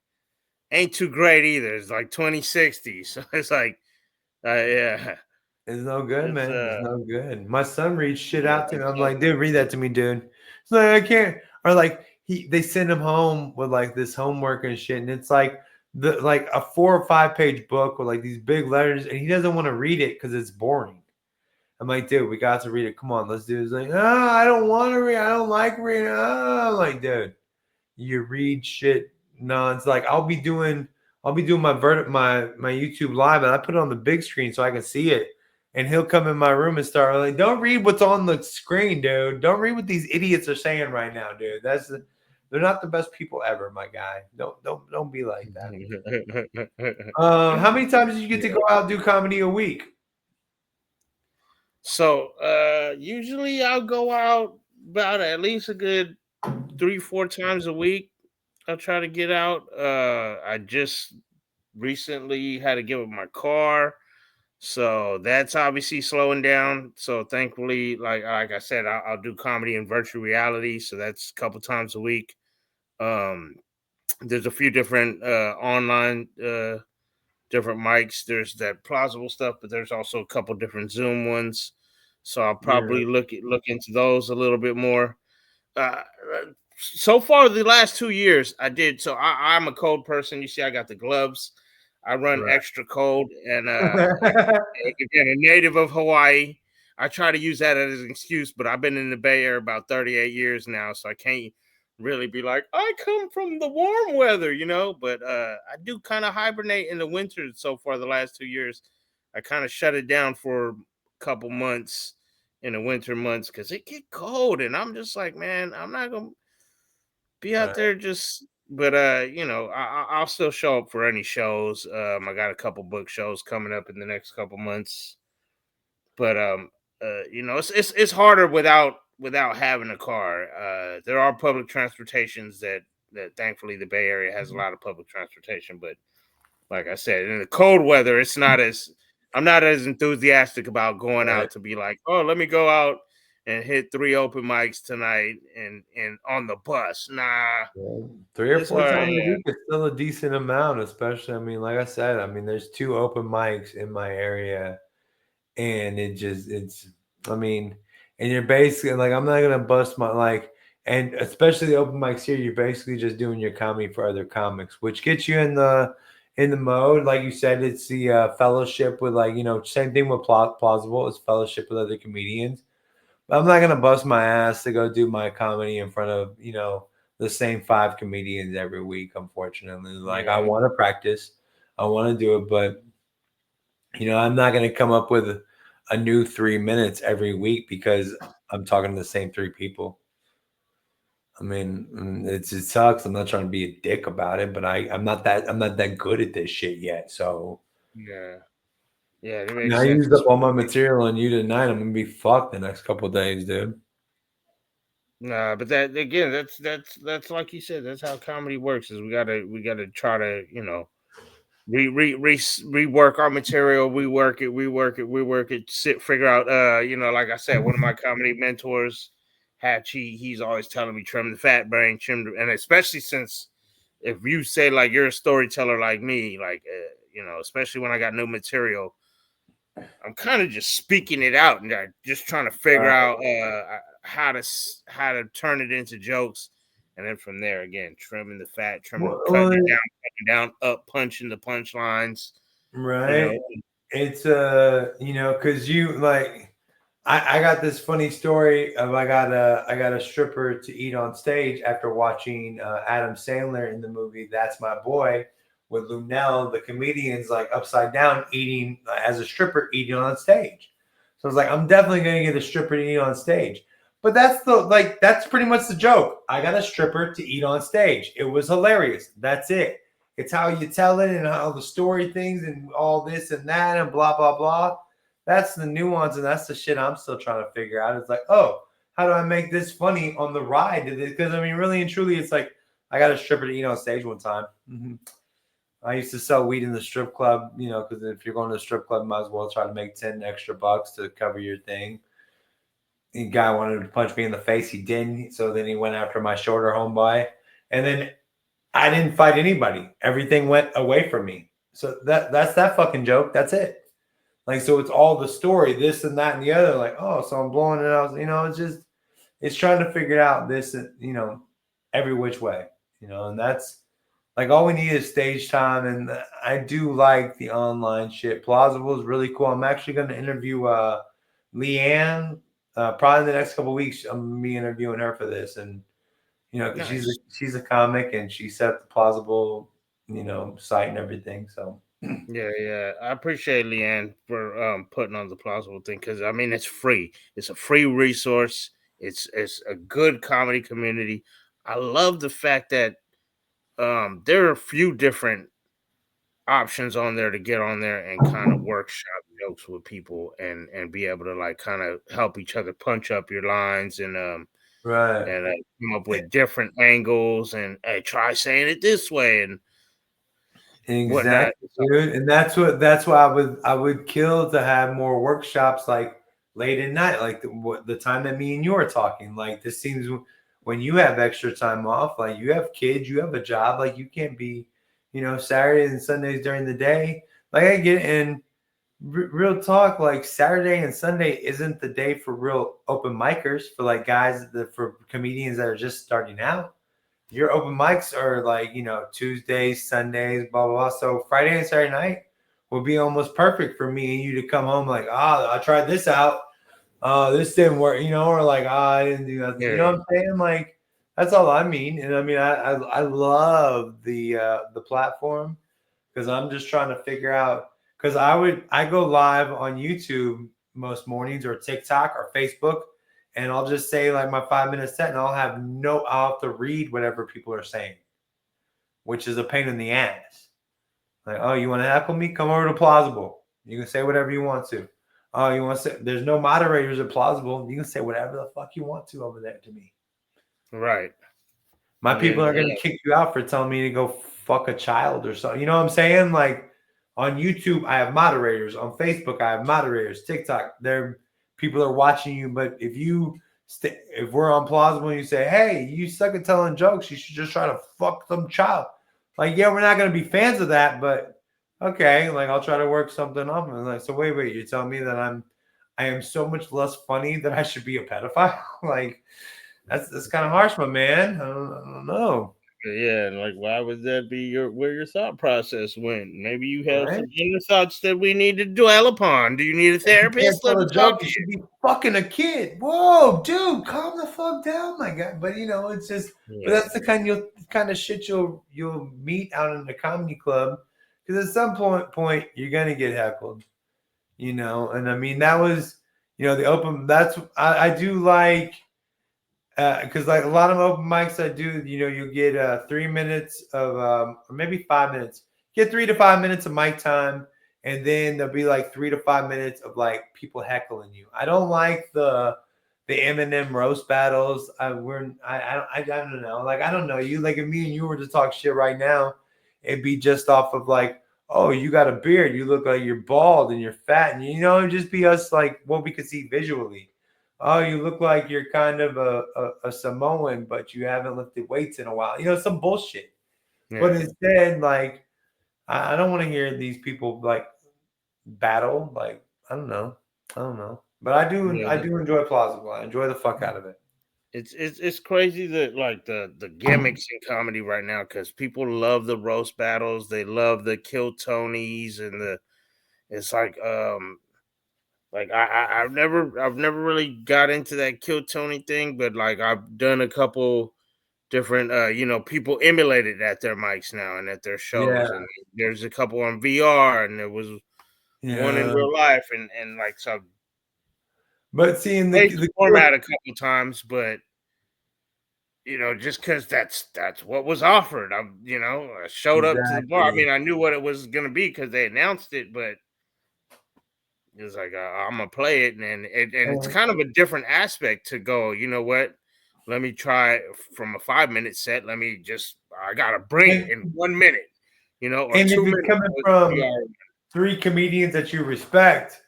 Speaker 2: ain't too great either. It's like 20/60. So it's like, yeah,
Speaker 1: it's no good,
Speaker 2: it's
Speaker 1: man. It's no good. My son reads shit
Speaker 2: yeah,
Speaker 1: out to me. I'm like, dude, read that to me, dude. It's like I can't. Or like they send him home with like this homework and shit, and it's like like a 4 or 5 page book with like these big letters, and he doesn't want to read it because it's boring. I'm like, dude, we got to read it. Come on, let's do it. He's like, I don't want to read. I don't like reading. I'm like, dude, you read shit. No, it's like I'll be doing my YouTube live, and I put it on the big screen so I can see it. And he'll come in my room and start like, don't read what's on the screen, dude. Don't read what these idiots are saying right now, dude. They're not the best people ever, my guy. Don't be like that. How many times did you get to
Speaker 2: yeah.
Speaker 1: go out and do comedy a week?
Speaker 2: So usually I'll go out about at least a good 3-4 times a week. I try to get out. I just recently had to give up my car, so that's obviously slowing down. So thankfully, like I said, I'll do comedy in virtual reality, so that's a couple times a week. Um, there's a few different online different mics. There's that plausible stuff, but there's also a couple different Zoom ones. So I'll
Speaker 1: Yeah,
Speaker 2: probably look into those a little bit more. Uh, so far, the last 2 years, I did. So I'm a cold person. You see, I got the gloves. I run
Speaker 1: right.
Speaker 2: extra cold, and again, a native of Hawaii. I try to use that as an excuse, but I've been in the Bay Area about 38 years now, so I can't really be like, I come from the warm weather, you know. But I do kind of hibernate in the winter so far the last 2 years. I kind of shut it down for a couple months in the winter months because it get cold, and I'm just like, man, I'm not gonna be out
Speaker 1: Right.
Speaker 2: there just. But I'll still show up for any shows. I got a couple book shows coming up in the next couple months, but it's harder without having a car. There are public transportations that thankfully the Bay Area has a lot of public transportation, but like I said, in the cold weather, it's not as I'm not as enthusiastic about going
Speaker 1: Right.
Speaker 2: out to be like, oh, let me go out and hit 3 open mics tonight and on the bus. Nah,
Speaker 1: Yeah. 3 or 4
Speaker 2: it's hard.
Speaker 1: times a
Speaker 2: Yeah,
Speaker 1: week is still a decent amount, especially. I mean, like I said, I mean, there's 2 open mics in my area, and it's. I mean, and you're basically like, I'm not gonna bust my like, and especially the open mics here, you're basically just doing your comedy for other comics, which gets you in the mode. Like you said, it's the fellowship with like same thing with plausible. It's fellowship with other comedians. I'm not gonna bust my ass to go do my comedy in front of the same 5 comedians every week. Unfortunately, like I
Speaker 2: yeah,
Speaker 1: want to practice, I want to do it, but I'm not gonna come up with a new 3 minutes every week because I'm talking to the same 3 people. I mean, it sucks. I'm not trying to be a dick about it, but I'm not that good at this shit yet. So
Speaker 2: yeah, yeah. It
Speaker 1: I
Speaker 2: makes sense.
Speaker 1: used up all my material on you tonight. I'm gonna be fucked the next couple days, dude.
Speaker 2: Nah, but that again, that's like you said. That's how comedy works. Is we gotta try to rework our material, we work it, figure out. Like I said, one of my comedy mentors, Hatchie, he's always telling me trim the fat brain, and especially since if you say like you're a storyteller like me, like especially when I got new material, I'm kind of just speaking it out and just trying to figure
Speaker 1: Right.
Speaker 2: out how to turn it into jokes, and then from there again, trimming the fat, trimming,
Speaker 1: Well,
Speaker 2: cutting it down, cutting down, up, punching the punchlines. You
Speaker 1: right.
Speaker 2: know,
Speaker 1: It's because you like I got this funny story of I got a stripper to eat on stage after watching Adam Sandler in the movie That's My Boy with Lunel, the comedian's like upside down eating as a stripper eating on stage. So I was like, I'm definitely gonna get a stripper to eat on stage. But that's pretty much the joke. I got a stripper to eat on stage. It was hilarious. That's it. It's how you tell it and how the story things and all this and that and blah blah blah. That's the nuance and that's the shit I'm still trying to figure out. It's like, oh, how do I make this funny on the ride to this? Because I mean, really and truly, it's like I got a stripper to eat on stage one time. I used to sell weed in the strip club, because if you're going to the strip club, you might as well try to make 10 extra bucks to cover your thing. The guy wanted to punch me in the face. He didn't. So then he went after my shorter homeboy. And then I didn't fight anybody. Everything went away from me. So that's that fucking joke. That's it. Like, so it's all the story, this and that and the other. Like, oh, so I'm blowing it out. It's trying to figure out this, every which way, and that's like all we need is stage time. And I do like the online shit. Plausible is really cool. I'm actually going to interview Leanne probably in the next couple of weeks. I'm going to be interviewing her for this. And, because
Speaker 2: nice.
Speaker 1: she's a comic and she set up the Plausible, site and everything. So,
Speaker 2: Yeah, yeah. I appreciate Leanne for putting on the plausible thing because I mean it's free. It's a free resource. It's a good comedy community. I love the fact that there are a few different options on there to get on there and kind of workshop jokes with people and be able to like kind of help each other punch up your lines and
Speaker 1: Right.
Speaker 2: and come up with different angles and hey, try saying it this way and whatnot.
Speaker 1: Exactly, dude. And that's why I would kill to have more workshops like late at night, like the time that me and you are talking. Like this seems when you have extra time off, like you have kids, you have a job, like you can't be, Saturdays and Sundays during the day. Like I get in real talk, like Saturday and Sunday isn't the day for real open micers for like guys for comedians that are just starting out. Your open mics are like, Tuesdays, Sundays, blah, blah, blah. So Friday and Saturday night would be almost perfect for me and you to come home like, I tried this out. This didn't work, or like, I didn't do nothing. You know what I'm saying? Like, that's all I mean. And I mean, I love the platform because I'm just trying to figure out, because I go live on YouTube most mornings or TikTok or Facebook, and I'll just say like my 5 minute set, and I'll have to read whatever people are saying, which is a pain in the ass. Like, oh, you want to heckle me? Come over to Plausible. You can say whatever you want to. Oh, you want to say there's no moderators at Plausible. You can say whatever the fuck you want to over there to me.
Speaker 2: Right.
Speaker 1: My people are going to kick you out for telling me to go fuck a child or something. You know what I'm saying? Like on YouTube, I have moderators. On Facebook, I have moderators. TikTok, people are watching you. But if we're on Plausible and you say, hey, you suck at telling jokes, you should just try to fuck some child. Like, yeah, we're not going to be fans of that, but okay, like I'll try to work something up. And like, so wait, you're telling me that I am so much less funny that I should be a pedophile? Like, that's kind of harsh, my man. I don't know.
Speaker 2: Yeah, and like, why would that be where your thought process went? Maybe you have
Speaker 1: Right?
Speaker 2: some inner thoughts that we need to dwell upon. Do you need a therapist? Let me talk to
Speaker 1: You
Speaker 2: you.
Speaker 1: should be fucking a kid. Whoa, dude, calm the fuck down, my guy. But it's just, but that's the kind of shit you'll meet out in the comedy club, because at some point you're gonna get heckled, and I mean that was, the open. That's I do like. Because like a lot of open mics I do, you get 3 minutes of, or maybe 5 minutes. Get 3 to 5 minutes of mic time, and then there'll be like 3 to 5 minutes of like people heckling you. I don't like the Eminem roast battles. I don't know. Like I don't know you. Like if me and you were to talk shit right now, it'd be just off of like, oh, you got a beard, you look like you're bald and you're fat, and it'd just be us like what we could see visually. Oh, you look like you're kind of a Samoan, but you haven't lifted weights in a while. Some bullshit.
Speaker 2: Yeah.
Speaker 1: But instead, like, I don't want to hear these people like battle. Like, I don't know. But I do enjoy Plausible. I enjoy the fuck out of it.
Speaker 2: It's crazy that like the gimmicks in comedy right now, because people love the roast battles, they love the kill Tonys, and it's like I've never really got into that kill Tony thing, but like I've done a couple different people emulated at their mics now and at their shows,
Speaker 1: Yeah.
Speaker 2: and there's a couple on VR, and there was one in real life, and like so
Speaker 1: But seeing
Speaker 2: the format a couple times, but just because that's what was offered. I showed up to the bar. I mean, I knew what it was gonna be because they announced it, but it was like I'm gonna play it, and it's kind of a different aspect to go. You know what? Let me try from a 5 minute set. I gotta bring it in 1 minute, or
Speaker 1: and
Speaker 2: 2
Speaker 1: if it's
Speaker 2: minutes.
Speaker 1: coming from 3 comedians that you respect,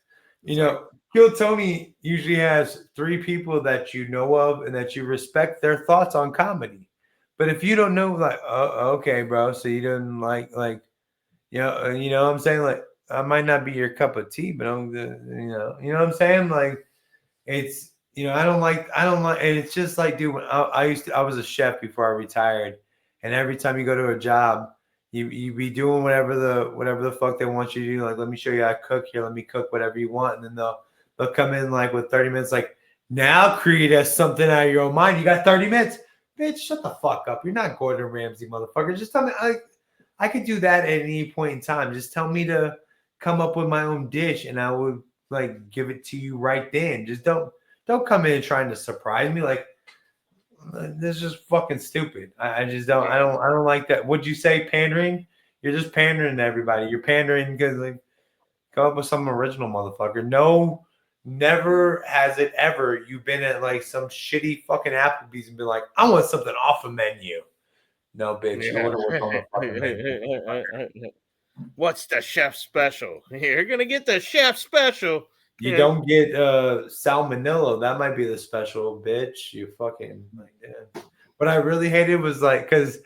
Speaker 1: Kill Tony usually has 3 people that you know of and that you respect their thoughts on comedy. But if you don't know, like, oh, okay, bro, so you didn't like, you know what I'm saying? Like, I might not be your cup of tea, but I'm good, you know what I'm saying? Like, it's, I don't like, and it's just like, dude, when I was a chef before I retired, and every time you go to a job, you be doing whatever the fuck they want you to do. Like, let me show you how to cook here. Let me cook whatever you want, and then they'll come in like with 30 minutes. Like, now create us something out of your own mind. You got 30 minutes, bitch. Shut the fuck up. You're not Gordon Ramsay, motherfucker. Just tell me. I could do that at any point in time. Just tell me to come up with my own dish, and I would like give it to you right then. Just don't come in trying to surprise me. Like, this is just fucking stupid. I just don't. I don't like that. Would you say pandering? You're just pandering to everybody. You're pandering because like come up with some original, motherfucker. never has it ever you've been at like some shitty fucking Applebee's and been like, I want something off a menu. No, bitch. You
Speaker 2: Yeah.
Speaker 1: order what's on the fucking menu.
Speaker 2: What's the chef special? You're gonna get the chef special.
Speaker 1: You don't get salmonella. That might be the special, bitch. You fucking like, yeah. What I really hated was like, because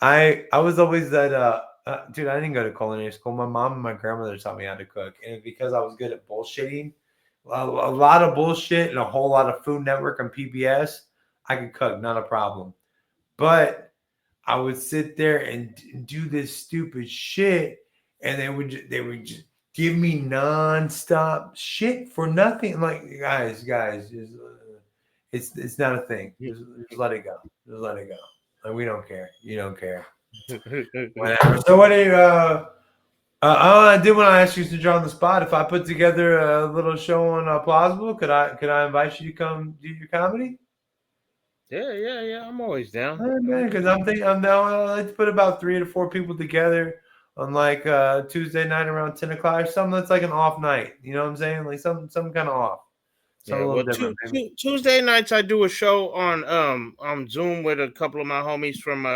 Speaker 1: I was always that dude. I didn't go to culinary school. My mom and my grandmother taught me how to cook, and because I was good at bullshitting, a lot of bullshit and a whole lot of Food Network and PBS, I could cook, not a problem. But I would sit there and do this stupid shit, and they would just give me nonstop shit for nothing. I'm like, guys, it's not a thing. Just let it go. Just let it go. Like, we don't care. You don't care. Whatever. So what do you? I did want to ask you since you're on the spot. If I put together a little show on Plausible, could I invite you to come do your comedy?
Speaker 2: Yeah. I'm always down.
Speaker 1: Because I'm thinking I'm now. Let's put about 3 to 4 people together on like Tuesday night around 10 o'clock or something. That's like an off night. You know what I'm saying? Like some kind of off. Something a little different.
Speaker 2: Tuesday nights I do a show on Zoom with a couple of my homies from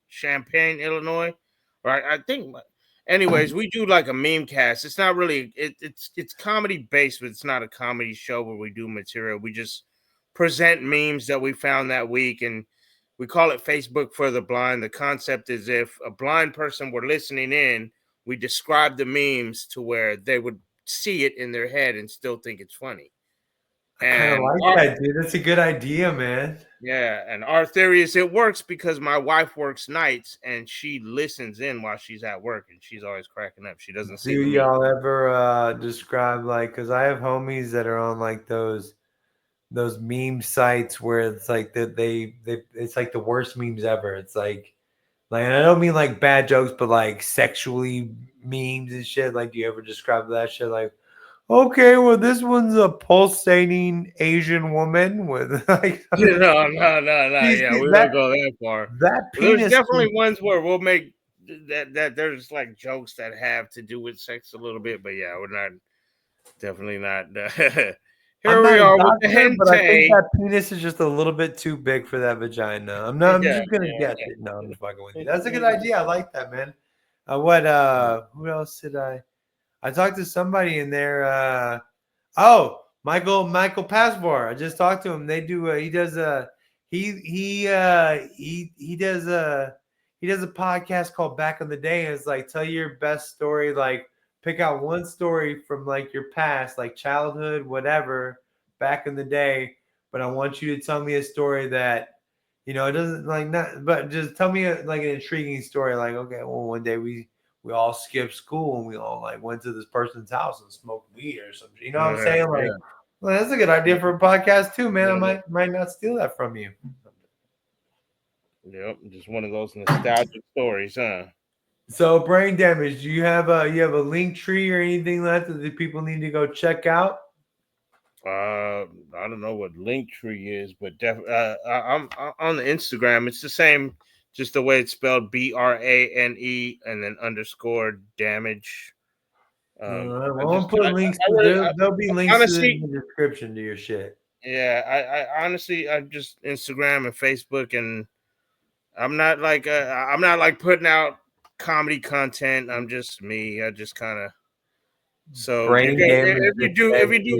Speaker 2: Champaign, Illinois. Right, I think. Anyways, we do like a meme cast. It's not really it's comedy based, but it's not a comedy show where we do material. We just present memes that we found that week, and we call it Facebook for the Blind. The concept is if a blind person were listening in, we describe the memes to where they would see it in their head and still think it's funny.
Speaker 1: I kind of like that, dude. That's a good idea, man.
Speaker 2: Yeah, and our theory is it works because my wife works nights and she listens in while she's at work, and she's always cracking up. She doesn't see.
Speaker 1: Do y'all ever describe like? Because I have homies that are on like those meme sites where it's like that they it's like the worst memes ever. It's like and I don't mean like bad jokes, but like sexually memes and shit. Like, do you ever describe that shit like? Okay, well, this one's a pulsating Asian woman with like.
Speaker 2: No. Yeah, we don't go that far.
Speaker 1: That penis.
Speaker 2: There's definitely ones where we'll make that there's like jokes that have to do with sex a little bit, but yeah, we're not definitely not. Here we are with the hentai.
Speaker 1: But I think that penis is just a little bit too big for that vagina. I'm just gonna guess it. No, I'm just fucking with you. That's a good idea. I like that, man. Who else did I talked to somebody in there. Michael Pasvar. I just talked to him. They do. He does a podcast called Back in the Day. And it's like tell your best story. Like pick out one story from like your past, like childhood, whatever, back in the day. But I want you to tell me a story that it doesn't like not. But just tell me like an intriguing story. Like okay, well one day we all skipped school and we all like went to this person's house and smoked weed or something. You know what I'm saying? Like, well, that's a good idea for a podcast too, man. I might not steal that from you.
Speaker 2: Yep, just one of those nostalgic stories, huh?
Speaker 1: So, Brane Damage, do you have a link tree or anything like that that people need to go check out?
Speaker 2: I don't know what Linktree is, but I'm on the Instagram. It's the same, just the way it's spelled: BRANE and then underscore damage.
Speaker 1: I'll put links. There'll be links honestly, in the description to your shit.
Speaker 2: Yeah, I honestly, I just Instagram and Facebook, and I'm not like putting out comedy content. I'm just me. I just kind of. So if you do,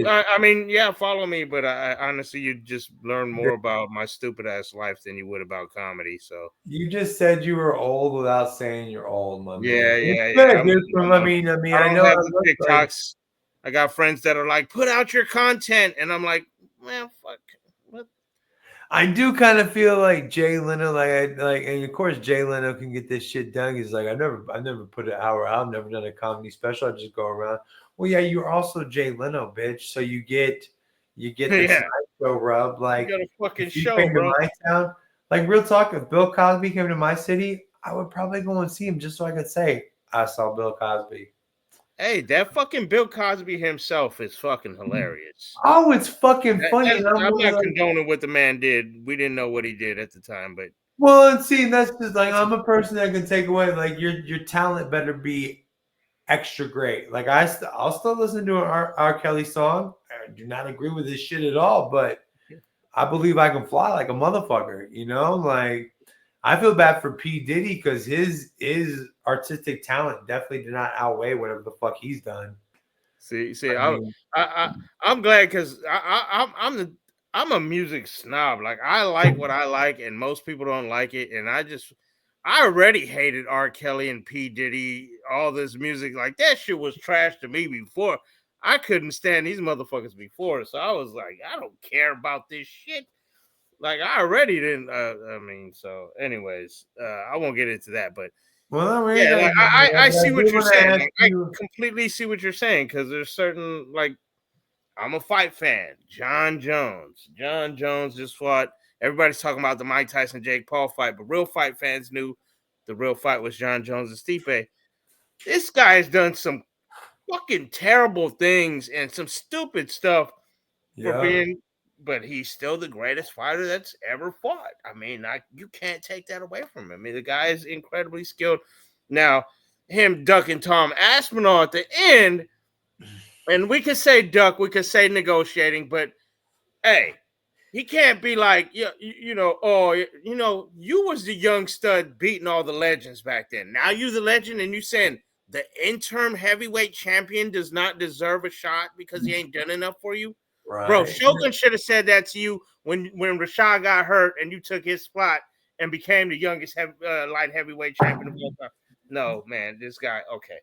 Speaker 2: I mean, yeah, follow me. But I honestly, you just learn more about my stupid ass life than you would about comedy. So
Speaker 1: you just said you were old without saying you're old, my man.
Speaker 2: Yeah.
Speaker 1: I know
Speaker 2: have the TikToks. I got friends that are like, put out your content, and I'm like, man, fuck. What?
Speaker 1: I do kind of feel like Jay Leno, and of course Jay Leno can get this shit done. He's like, I've never put an hour out. I've never done a comedy special. I just go around. Well, yeah, you're also Jay Leno, bitch. So you get the show rub. Like,
Speaker 2: you got a fucking show,
Speaker 1: bro. To my town, like real talk. If Bill Cosby came to my city, I would probably go and see him just so I could say I saw Bill Cosby.
Speaker 2: Hey, that fucking Bill Cosby himself is fucking hilarious.
Speaker 1: Oh, it's fucking funny.
Speaker 2: I'm not condoning what the man did. We didn't know what he did at the time, but
Speaker 1: well, and see, that's just like I'm a person that can take away like your talent better be extra great. Like I'll still listen to an R. Kelly song. I do not agree with this shit at all, but I believe I can fly like a motherfucker. You know, like I feel bad for P Diddy because his artistic talent definitely did not outweigh whatever the fuck he's done.
Speaker 2: See,
Speaker 1: I mean,
Speaker 2: I'm glad because I'm a music snob. Like I like what I like, and most people don't like it. And I already hated R. Kelly and P Diddy, all this music. Like that shit was trash to me before. I couldn't stand these motherfuckers before, so I was like, I don't care about this shit. Like I already didn't. I mean, so anyways, I won't get into that, but
Speaker 1: well, no, we ain't
Speaker 2: yeah,
Speaker 1: gonna
Speaker 2: like
Speaker 1: get into that,
Speaker 2: I
Speaker 1: but I
Speaker 2: see
Speaker 1: do
Speaker 2: what you're
Speaker 1: want to
Speaker 2: saying.
Speaker 1: ask
Speaker 2: Like I
Speaker 1: you.
Speaker 2: completely see what you're saying because there's certain like I'm a fight fan. John Jones. John Jones just fought. Everybody's talking about the Mike Tyson Jake Paul fight, but real fight fans knew the real fight was John Jones and Stipe. This guy has done some fucking terrible things and some stupid stuff for
Speaker 1: Yeah,
Speaker 2: being, but he's still the greatest fighter that's ever fought. I mean, you can't take that away from him. I mean, the guy is incredibly skilled. Now, him ducking Tom Aspinall at the end, and we could say duck, we could say negotiating, but hey, he can't be like, you know, oh, you know, you was the young stud beating all the legends back then. Now you the legend, and you saying the interim heavyweight champion does not deserve a shot because he ain't done enough for you, bro.
Speaker 1: right.
Speaker 2: Shogun should have said that to you when Rashad got hurt and you took his spot and became the youngest light heavyweight champion of all time. No, man, this guy. Okay,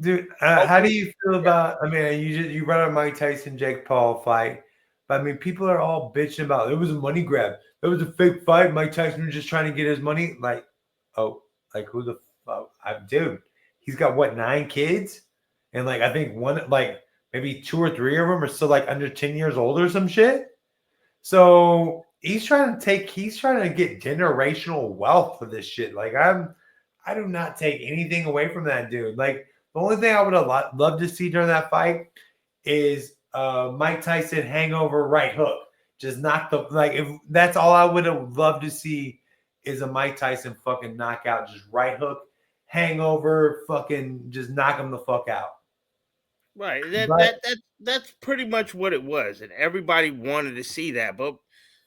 Speaker 1: Dude, how do
Speaker 2: hopefully,
Speaker 1: you feel
Speaker 2: yeah.
Speaker 1: about? I mean, you brought up Mike Tyson, Jake Paul fight, but I mean, people are all bitching about it was a money grab. It was a fake fight. Mike Tyson was just trying to get his money. Like, oh, like who the fuck? Dude, he's got what 9 kids, and like I think one, like maybe 2 or 3 of them are still like under 10 years old or some shit. So he's trying to get generational wealth for this shit. Like I do not take anything away from that dude. Like the only thing I would have loved to see during that fight is Mike Tyson hangover right hook. Just knock the like if that's all I would have loved to see is a Mike Tyson fucking knockout, just right hook, hangover, fucking just knock him the fuck out.
Speaker 2: Right.
Speaker 1: But
Speaker 2: That's pretty much what it was, and everybody wanted to see that. But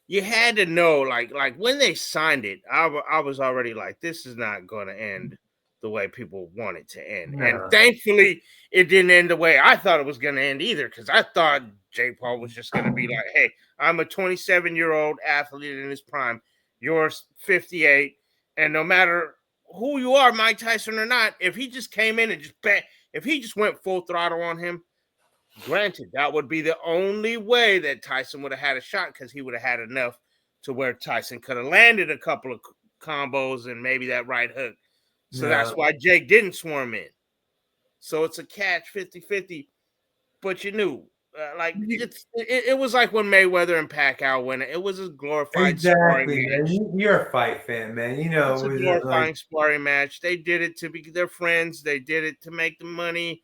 Speaker 2: you had to know, like when they signed it, I was already like, this is not going to end the way people want it to end. And
Speaker 1: no,
Speaker 2: thankfully, it didn't end the way I thought it was going to end either, because I thought Jake Paul was just going to be like, hey, I'm a 27-year-old athlete in his prime. You're 58, and no matter who you are, Mike Tyson or not, if he just came in and just bet. If he just went full throttle on him, granted, that would be the only way that Tyson would have had a shot because he would have had enough to where Tyson could have landed a couple of combos and maybe that right hook. So that's
Speaker 1: no.
Speaker 2: why Jake didn't swarm in. So it's a catch 50-50. But you knew, like it was like when Mayweather and Pacquiao went. It was a glorified sparring
Speaker 1: Exactly, man.
Speaker 2: match.
Speaker 1: You're a fight fan, man. You
Speaker 2: It's
Speaker 1: know,
Speaker 2: a
Speaker 1: it was like
Speaker 2: glorifying sparring match. They did it to be their friends. They did it to make the money.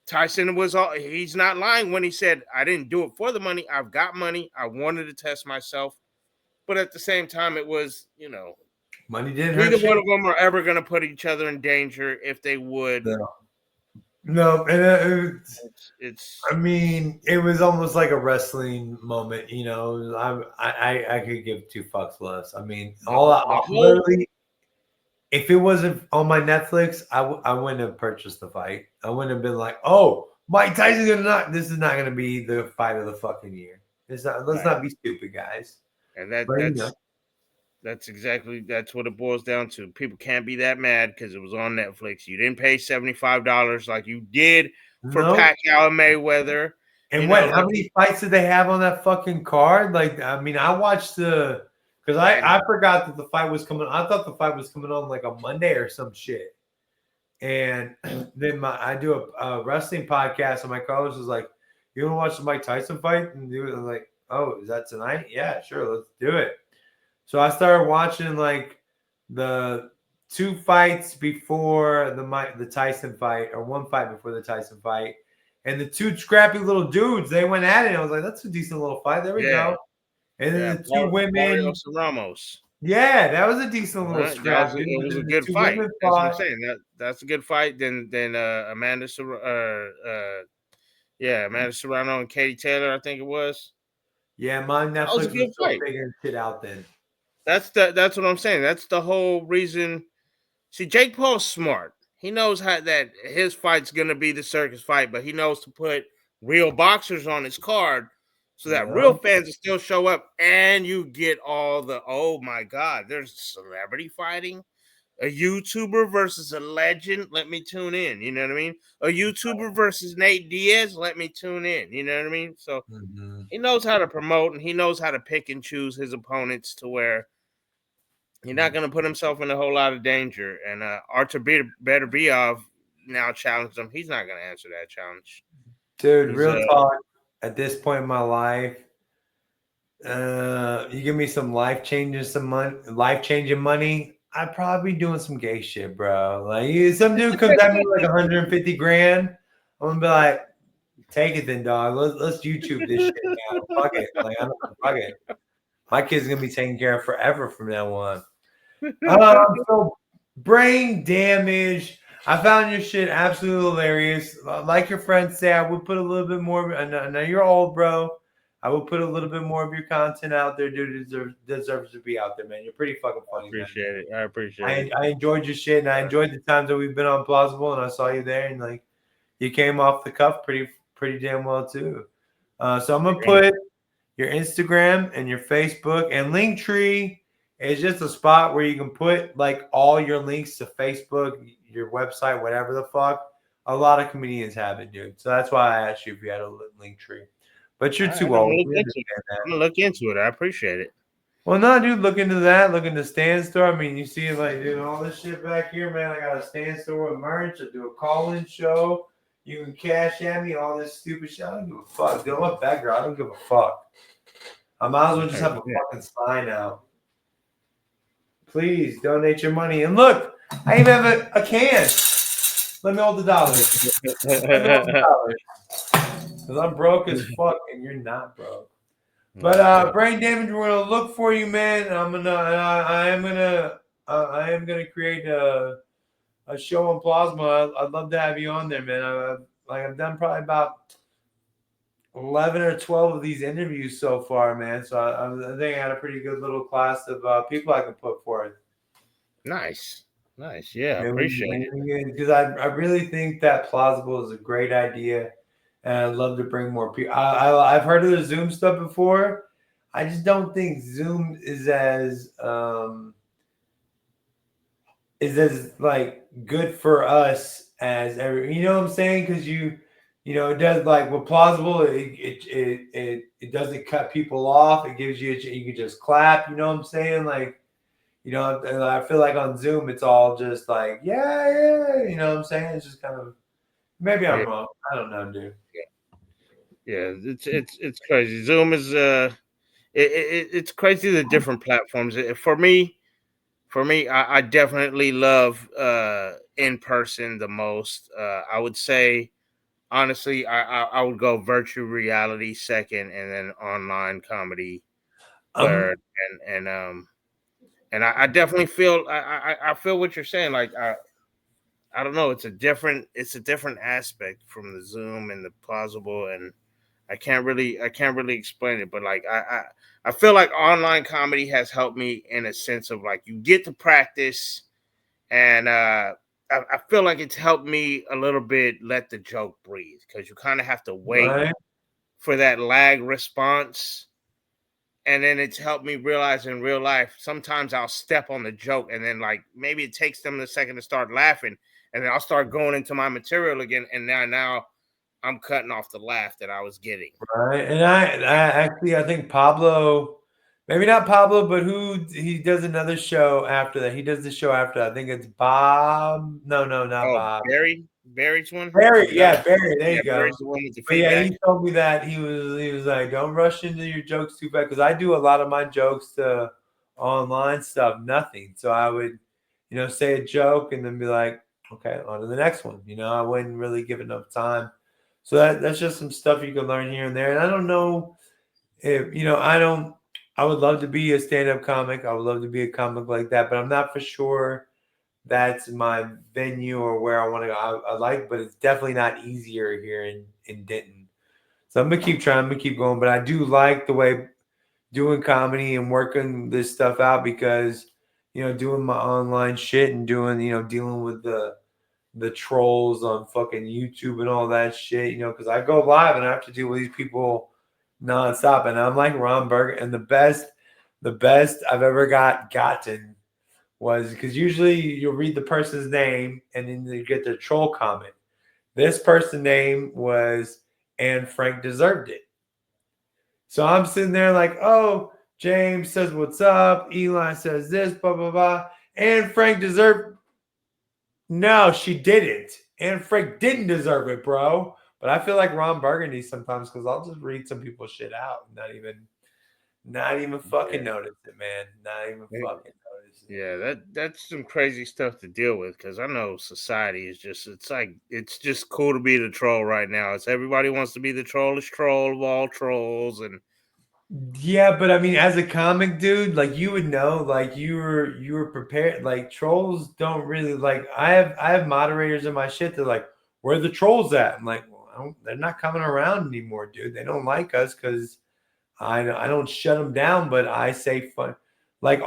Speaker 2: Tyson was he's not lying when he said, I didn't do it for the money. I've got money. I wanted to test myself. But at the same time, it was, you know,
Speaker 1: money didn't hurt
Speaker 2: neither one
Speaker 1: shit.
Speaker 2: of them are ever going to put each other in danger. If they would,
Speaker 1: No, no, and
Speaker 2: it's
Speaker 1: I mean, it was almost like a wrestling moment. You know, I could give 2 fucks less. I mean,
Speaker 2: the whole
Speaker 1: literally, if it wasn't on my Netflix, I wouldn't have purchased the fight. I wouldn't have been like, oh, Mike Tyson's gonna not. This is not gonna be the fight of the fucking year. It's not. Let's
Speaker 2: right.
Speaker 1: not be stupid, guys.
Speaker 2: And
Speaker 1: But you know,
Speaker 2: that's what it boils down to. People can't be that mad because it was on Netflix. You didn't pay $75 like you did for
Speaker 1: no.
Speaker 2: Pacquiao and Mayweather. You
Speaker 1: And
Speaker 2: know,
Speaker 1: what? How
Speaker 2: like
Speaker 1: many fights did they have on that fucking card? Like, I mean, I watched because
Speaker 2: and
Speaker 1: I forgot that the fight was coming. I thought the fight was coming on like a Monday or some shit. And then I do a wrestling podcast, and my co-host was like, "You want to watch the Mike Tyson fight?" And he was like, "Oh, is that tonight? Yeah, sure, let's do it." So I started watching like the 2 fights before the Tyson fight, or 1 fight before the Tyson fight, and the 2 scrappy little dudes they went at it. I was like, "That's a decent little fight." There we
Speaker 2: yeah,
Speaker 1: go. And then
Speaker 2: yeah,
Speaker 1: the 2 women,
Speaker 2: Barrios and Ramos.
Speaker 1: Yeah, that was a decent little scrap, dude.
Speaker 2: It
Speaker 1: But
Speaker 2: was a
Speaker 1: then the
Speaker 2: good
Speaker 1: two
Speaker 2: fight.
Speaker 1: women
Speaker 2: That's what I'm
Speaker 1: fought.
Speaker 2: saying. That's a good fight. Then Amanda Serrano and Katie Taylor, I think it was.
Speaker 1: Yeah, my
Speaker 2: That was a
Speaker 1: Netflix was
Speaker 2: good
Speaker 1: still
Speaker 2: fight.
Speaker 1: figuring shit out then.
Speaker 2: That's what I'm saying. That's the whole reason. See, Jake Paul's smart. He knows how that his fight's gonna be the circus fight, but he knows to put real boxers on his card so that
Speaker 1: Yeah.
Speaker 2: real fans will still show up, and you get all the oh my god, there's celebrity fighting, a YouTuber versus a legend. Let me tune in. You know what I mean? A YouTuber versus Nate Diaz. Let me tune in. You know what I mean? So
Speaker 1: Mm-hmm.
Speaker 2: he knows how to promote, and he knows how to pick and choose his opponents to where he's not going to put himself in a whole lot of danger. And Artur Better be off now challenged him. He's not going to answer that challenge.
Speaker 1: Dude,
Speaker 2: He's
Speaker 1: real talk. At this point in my life, you give me some life changing money. I'd probably be doing some gay shit, bro. Like some dude comes at me like 150 grand. I'm gonna be like, take it then, dog. Let's YouTube this shit now. Fuck it. Like I don't fuck it. My kid's gonna be taken care of forever from now on. So Brane Damage. I found your shit absolutely hilarious. Like your friends say, I would put a little bit more. I know you're old, bro. I would put a little bit more of your content out there, dude. It deserves to be out there, man. You're pretty fucking funny, man.
Speaker 2: I appreciate it.
Speaker 1: I enjoyed your shit, and I enjoyed the times that we've been on Plausible, and I saw you there, and like you came off the cuff pretty damn well too. So I'm gonna put your Instagram and your Facebook and Linktree is just a spot where you can put like all your links to Facebook, your website, whatever the fuck. A lot of comedians have it, dude. So that's why I asked you if you had a Linktree. But you're too old. We understand that.
Speaker 2: I'm gonna look into it. I appreciate it.
Speaker 1: Well, no, dude, look into that. Look into Stand Store. I mean, you see, like, dude, all this shit back here, man. I got a Stand Store with merch. I do a call-in show. You can cash at me, all this stupid shit. I don't give a fuck. Dude, I'm a beggar. I don't give a fuck. I might as well just have a fucking sign out. Please donate your money. And look, I even have a can. Let me hold the dollars. Let me hold the dollars. Because I'm broke as fuck and you're not broke. But Brane Damage, we're gonna look for you, man. I am gonna create a show on Plasma. I'd love to have you on there, man. I've done probably about 11 or 12 of these interviews so far, man. So I think I had a pretty good little class of people I can put forth.
Speaker 2: Nice. Yeah, I appreciate it.
Speaker 1: Because I really think that plausible is a great idea, and I'd love to bring more people. I've heard of the Zoom stuff before. I just don't think Zoom is as like good for us as every. You know what I'm saying? Because it does like with plausible. It doesn't cut people off. It gives you you can just clap. You know what I'm saying? Like. I feel like on Zoom, it's all just like, yeah, you know what I'm saying? It's just kind of, maybe I'm wrong. I don't know, dude.
Speaker 2: Yeah, it's crazy. Zoom is it's crazy the different platforms. For me, I definitely love in person the most. I would say honestly, I would go virtual reality second, and then online comedy third, and I definitely feel I feel what you're saying. Like I don't know, it's a different aspect from the Zoom and the plausible, and I can't really explain it, but like I feel like online comedy has helped me in a sense of like you get to practice, and I feel like it's helped me a little bit let the joke breathe because you kind of have to wait for that lag response. And then it's helped me realize in real life, sometimes I'll step on the joke and then like maybe it takes them a second to start laughing. And then I'll start going into my material again. And now I'm cutting off the laugh that I was getting.
Speaker 1: Right. And I think Pablo, maybe not Pablo, but he does another show after that. He does the show after that. I think it's Bob. No, not Bob.
Speaker 2: Barry's one?
Speaker 1: Barry. Yeah, Barry. There you go.
Speaker 2: Barry's the one with the
Speaker 1: But yeah,
Speaker 2: feedback.
Speaker 1: he told me that he was like, don't rush into your jokes too fast because I do a lot of my jokes to online stuff, nothing. So I would, say a joke and then be like, okay, on to the next one. I wouldn't really give enough time. So that's just some stuff you can learn here and there. And I don't know if I would love to be a stand-up comic. I would love to be a comic like that, but I'm not for sure that's my venue or where I want to go. I like, but it's definitely not easier here in Denton. So I'm gonna keep trying. I'm gonna keep going, but I do like the way doing comedy and working this stuff out because doing my online shit and doing dealing with the trolls on fucking YouTube and all that shit. Because I go live and I have to deal with these people nonstop, and I'm like Ron Burger, and the best I've ever gotten was because usually you'll read the person's name and then you get their troll comment. This person's name was and Frank deserved it. So I'm sitting there like, oh, James says what's up, Eli says this, blah blah blah, and Frank deserved. No, she didn't, and Frank didn't deserve it, bro. But I feel like Ron Burgundy sometimes because I'll just read some people's shit out, and not even fucking notice it, man. Not even fucking notice it.
Speaker 2: Yeah, that's some crazy stuff to deal with because I know society is it's just cool to be the troll right now. It's everybody wants to be the trollish troll of all trolls, and
Speaker 1: Yeah, but I mean, as a comic dude, like you would know, like you were prepared. Like trolls don't really like. I have moderators in my shit. They're like, "Where are the trolls at?" I'm like, well, they're not coming around anymore, dude. They don't like us because I don't shut them down, but I say fun. Like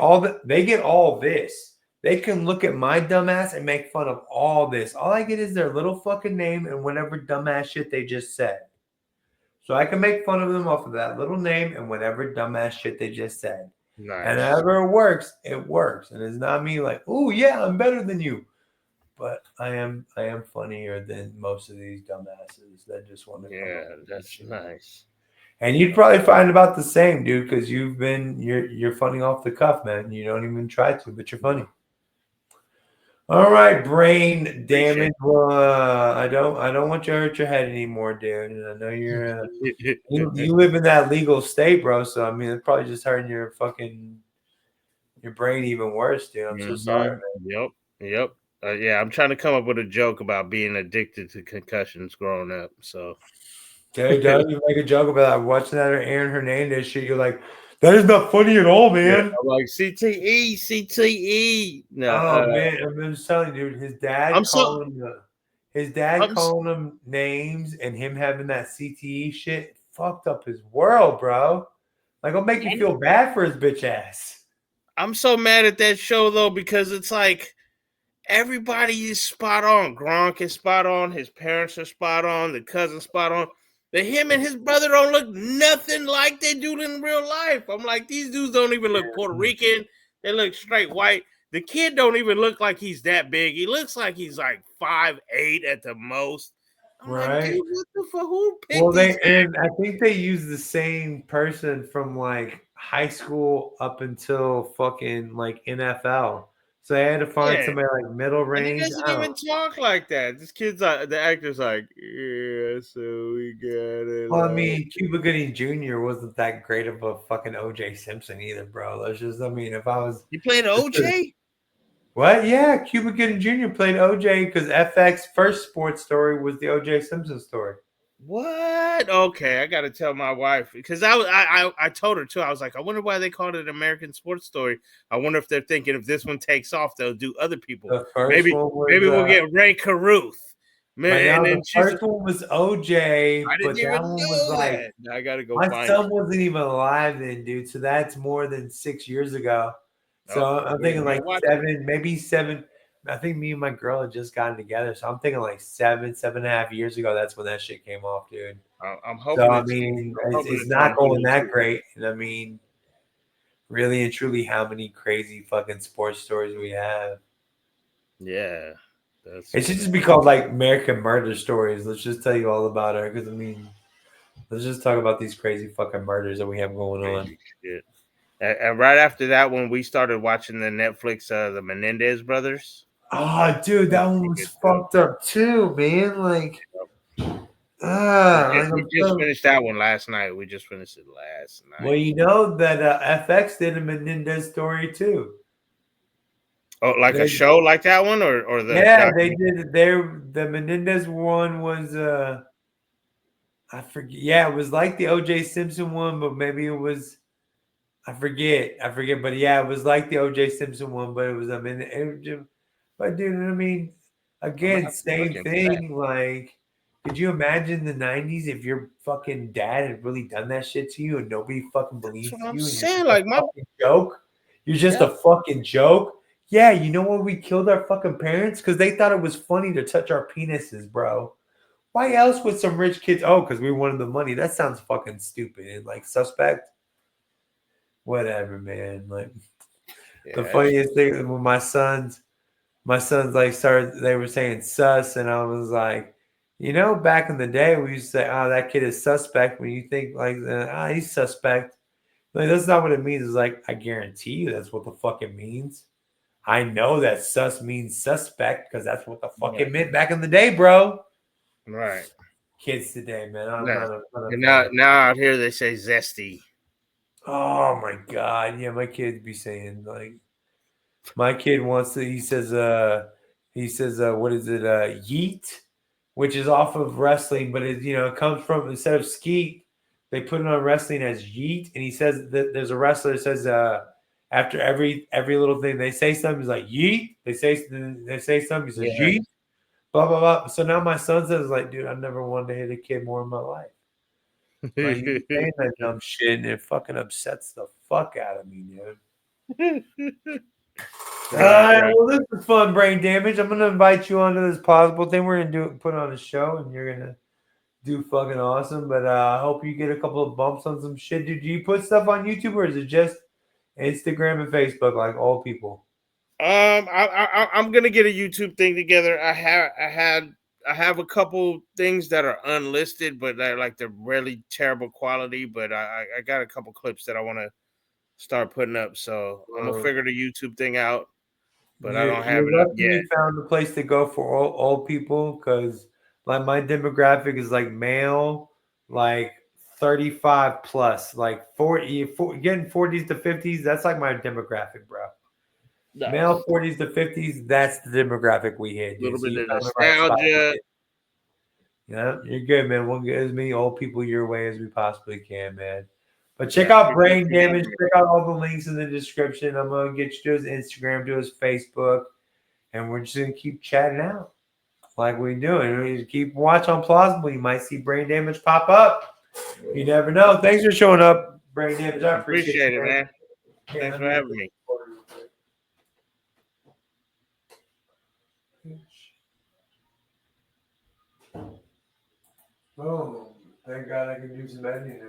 Speaker 1: they get all this. They can look at my dumbass and make fun of all this. All I get is their little fucking name and whatever dumbass shit they just said. So I can make fun of them off of that little name and whatever dumbass shit they just said. And
Speaker 2: nice.
Speaker 1: however it works, it works. And it's not me like, oh yeah, I'm better than you. But I am funnier than most of these dumbasses that just want to come
Speaker 2: Yeah,
Speaker 1: up with
Speaker 2: that's
Speaker 1: shit.
Speaker 2: nice.
Speaker 1: And you'd probably find about the same, dude, because you're funny off the cuff, man. You don't even try to, but you're funny. All right, Brane Damage. Well, I don't want you to hurt your head anymore, dude. And I know you're you live in that legal state, bro. So I mean, it's probably just hurting your brain even worse, dude. I'm so sorry, man.
Speaker 2: Yep. Yeah, I'm trying to come up with a joke about being addicted to concussions growing up. So,
Speaker 1: Dude, don't you make a joke about that? Watching that Aaron Hernandez shit, you're like, that is not funny at all,
Speaker 2: yeah,
Speaker 1: man.
Speaker 2: I'm like CTE. No,
Speaker 1: Oh man, I'm just telling you, dude.
Speaker 2: I'm so
Speaker 1: His dad
Speaker 2: I'm s-
Speaker 1: calling him names and him having that CTE shit fucked up his world, bro. Like, it'll make you feel bad for his bitch ass.
Speaker 2: I'm so mad at that show though because it's like everybody is spot on. Gronk is spot on. His parents are spot on. The cousin's spot on. But him and his brother don't look nothing like they do in real life. I'm like, these dudes don't even look Puerto Rican. They look straight white. The kid don't even look like he's that big. He looks like he's like 5'8" at the most. I'm like, dude,
Speaker 1: Right?
Speaker 2: what the fuck? Who
Speaker 1: Well,
Speaker 2: picked these
Speaker 1: I
Speaker 2: actors?
Speaker 1: think they use the same person from like high school up until fucking like NFL. So they had to find
Speaker 2: Yeah.
Speaker 1: somebody like middle
Speaker 2: And he
Speaker 1: range.
Speaker 2: doesn't
Speaker 1: I
Speaker 2: even
Speaker 1: don't.
Speaker 2: talk like that. This kid's like, the actor's like, yeah, so we got it.
Speaker 1: Well, I mean, Cuba Gooding Jr. wasn't that great of a fucking OJ Simpson either, bro. That's just, I mean, if I was
Speaker 2: You played OJ?
Speaker 1: what? Yeah, Cuba Gooding Jr. played OJ because FX first sports story was the OJ Simpson story.
Speaker 2: What? Okay, I got to tell my wife because I told her too. I was like, I wonder why they called it American Sports Story. I wonder if they're thinking if this one takes off, they'll do other people.
Speaker 1: The first one
Speaker 2: Maybe we'll
Speaker 1: was
Speaker 2: get Ray Caruth.
Speaker 1: but
Speaker 2: Man,
Speaker 1: now
Speaker 2: and
Speaker 1: the
Speaker 2: then she's.
Speaker 1: first one was OJ,
Speaker 2: I didn't
Speaker 1: but that
Speaker 2: even
Speaker 1: one was
Speaker 2: know
Speaker 1: like
Speaker 2: that. I got to go
Speaker 1: my
Speaker 2: find
Speaker 1: son wasn't even alive then, dude. So that's more than 6 years ago.
Speaker 2: it. Oh,
Speaker 1: So I'm thinking
Speaker 2: we'll
Speaker 1: like
Speaker 2: watch it.
Speaker 1: seven, maybe seven. I think me and my girl had just gotten together. So I'm thinking like 7.5 years ago. That's when that shit came off, dude.
Speaker 2: I'm
Speaker 1: So
Speaker 2: hoping
Speaker 1: I
Speaker 2: it's.
Speaker 1: mean,
Speaker 2: I'm hoping
Speaker 1: it's
Speaker 2: it's on
Speaker 1: not going
Speaker 2: Hulu
Speaker 1: that
Speaker 2: too.
Speaker 1: great. And I mean, really and truly, how many crazy fucking sports stories we have.
Speaker 2: Yeah,
Speaker 1: It should just be called like American Murder Stories. Let's just tell you all about her. Because I mean, let's just talk about these crazy fucking murders that we have going on.
Speaker 2: crazy shit. And right after that, when we started watching the Netflix, the Menendez brothers.
Speaker 1: Oh, dude, that
Speaker 2: That's
Speaker 1: one
Speaker 2: pretty
Speaker 1: was
Speaker 2: good too.
Speaker 1: fucked up too, man. Like, like
Speaker 2: We
Speaker 1: I'm
Speaker 2: just
Speaker 1: so.
Speaker 2: finished that one last night. We just finished it last
Speaker 1: Well,
Speaker 2: night.
Speaker 1: you know that FX did a Menendez story too.
Speaker 2: Oh, like a
Speaker 1: They,
Speaker 2: show like that one, or the
Speaker 1: yeah, they
Speaker 2: documentary?
Speaker 1: did. The Menendez one was I forget. Yeah, it was like the OJ Simpson one, but maybe it was. I forget, but yeah, it was like the O.J. Simpson one, but it was but dude, I mean,
Speaker 2: I'm gonna
Speaker 1: again,
Speaker 2: have to look
Speaker 1: same
Speaker 2: into that.
Speaker 1: thing. Like, could you imagine the '90s if your fucking dad had really done that shit to you and nobody fucking
Speaker 2: That's
Speaker 1: believes
Speaker 2: what I'm
Speaker 1: you and you're
Speaker 2: saying.
Speaker 1: just a
Speaker 2: Like my
Speaker 1: fucking joke? You're just
Speaker 2: yeah,
Speaker 1: a fucking joke. Yeah, you know what? We killed our fucking parents because they thought it was funny to touch our penises, bro. Why else would some rich kids? Oh, because we wanted the money. That sounds fucking stupid. Like suspect. Whatever, man. Like the
Speaker 2: yeah,
Speaker 1: funniest thing when my sons like started, they were saying sus, and I was like, back in the day we used to say, oh, that kid is suspect. When you think like, he's suspect. Like that's not what it means. It's like I guarantee you that's what the fuck it means. I know that sus means suspect because that's what the fuck
Speaker 2: right,
Speaker 1: it meant back in the day, bro.
Speaker 2: right.
Speaker 1: Kids today, man. I'm
Speaker 2: Yeah.
Speaker 1: not a
Speaker 2: And
Speaker 1: fan.
Speaker 2: now out here they say zesty.
Speaker 1: Oh my god, yeah, my kids be saying like my kid wants to. He says, what is it? Yeet, which is off of wrestling, but it comes from instead of skeet, they put it on wrestling as yeet. And he says that there's a wrestler that says after every little thing they say something, he's like yeet. They say something, he says
Speaker 2: Yeah.
Speaker 1: yeet. Blah blah blah. So now my son says like, dude, I never wanted to hit a kid more in my life. Like you be saying that dumb shit, and it fucking upsets the fuck out of me, dude. All
Speaker 2: Right,
Speaker 1: right,
Speaker 2: right.
Speaker 1: well, this is fun, Brain Damage. I'm gonna invite you onto this possible thing. We're gonna put on a show, and you're gonna do fucking awesome. But I hope you get a couple of bumps on some shit. Dude, do you put stuff on YouTube or is it just Instagram and Facebook like all people?
Speaker 2: I'm gonna get a YouTube thing together. I have a couple things that are unlisted, but they're really terrible quality. But I got a couple clips that I want to start putting up. So I'm gonna figure the YouTube thing out, but I don't have
Speaker 1: You're
Speaker 2: it up
Speaker 1: lucky
Speaker 2: yet.
Speaker 1: you found a place to go for all people because like my demographic is like male, like 35 plus, like 40, getting 40s to 50s. That's like my demographic, bro. Male
Speaker 2: Nice.
Speaker 1: 40s to 50s, that's the demographic we hit,
Speaker 2: A
Speaker 1: dude.
Speaker 2: little
Speaker 1: So
Speaker 2: bit
Speaker 1: you
Speaker 2: of
Speaker 1: found the right spot.
Speaker 2: nostalgia.
Speaker 1: Yeah, you're good, man. We'll get as many old people your way as we possibly can, man. But
Speaker 2: Yeah,
Speaker 1: check
Speaker 2: I
Speaker 1: out
Speaker 2: appreciate
Speaker 1: Brain
Speaker 2: you
Speaker 1: Damage.
Speaker 2: having me.
Speaker 1: Check out all the links in the description. I'm gonna get you to his Instagram, to his Facebook, and we're just gonna keep chatting out like we do. And we just keep watch on Plausible. You might see Brain Damage pop up. You never know. Thanks for showing up, Brain Damage. I appreciate
Speaker 2: Appreciate
Speaker 1: you,
Speaker 2: it,
Speaker 1: man.
Speaker 2: man.
Speaker 1: Here,
Speaker 2: Thanks
Speaker 1: let
Speaker 2: for
Speaker 1: me get
Speaker 2: having
Speaker 1: this
Speaker 2: me.
Speaker 1: recorded real quick. Boom. Thank God I can do some editing.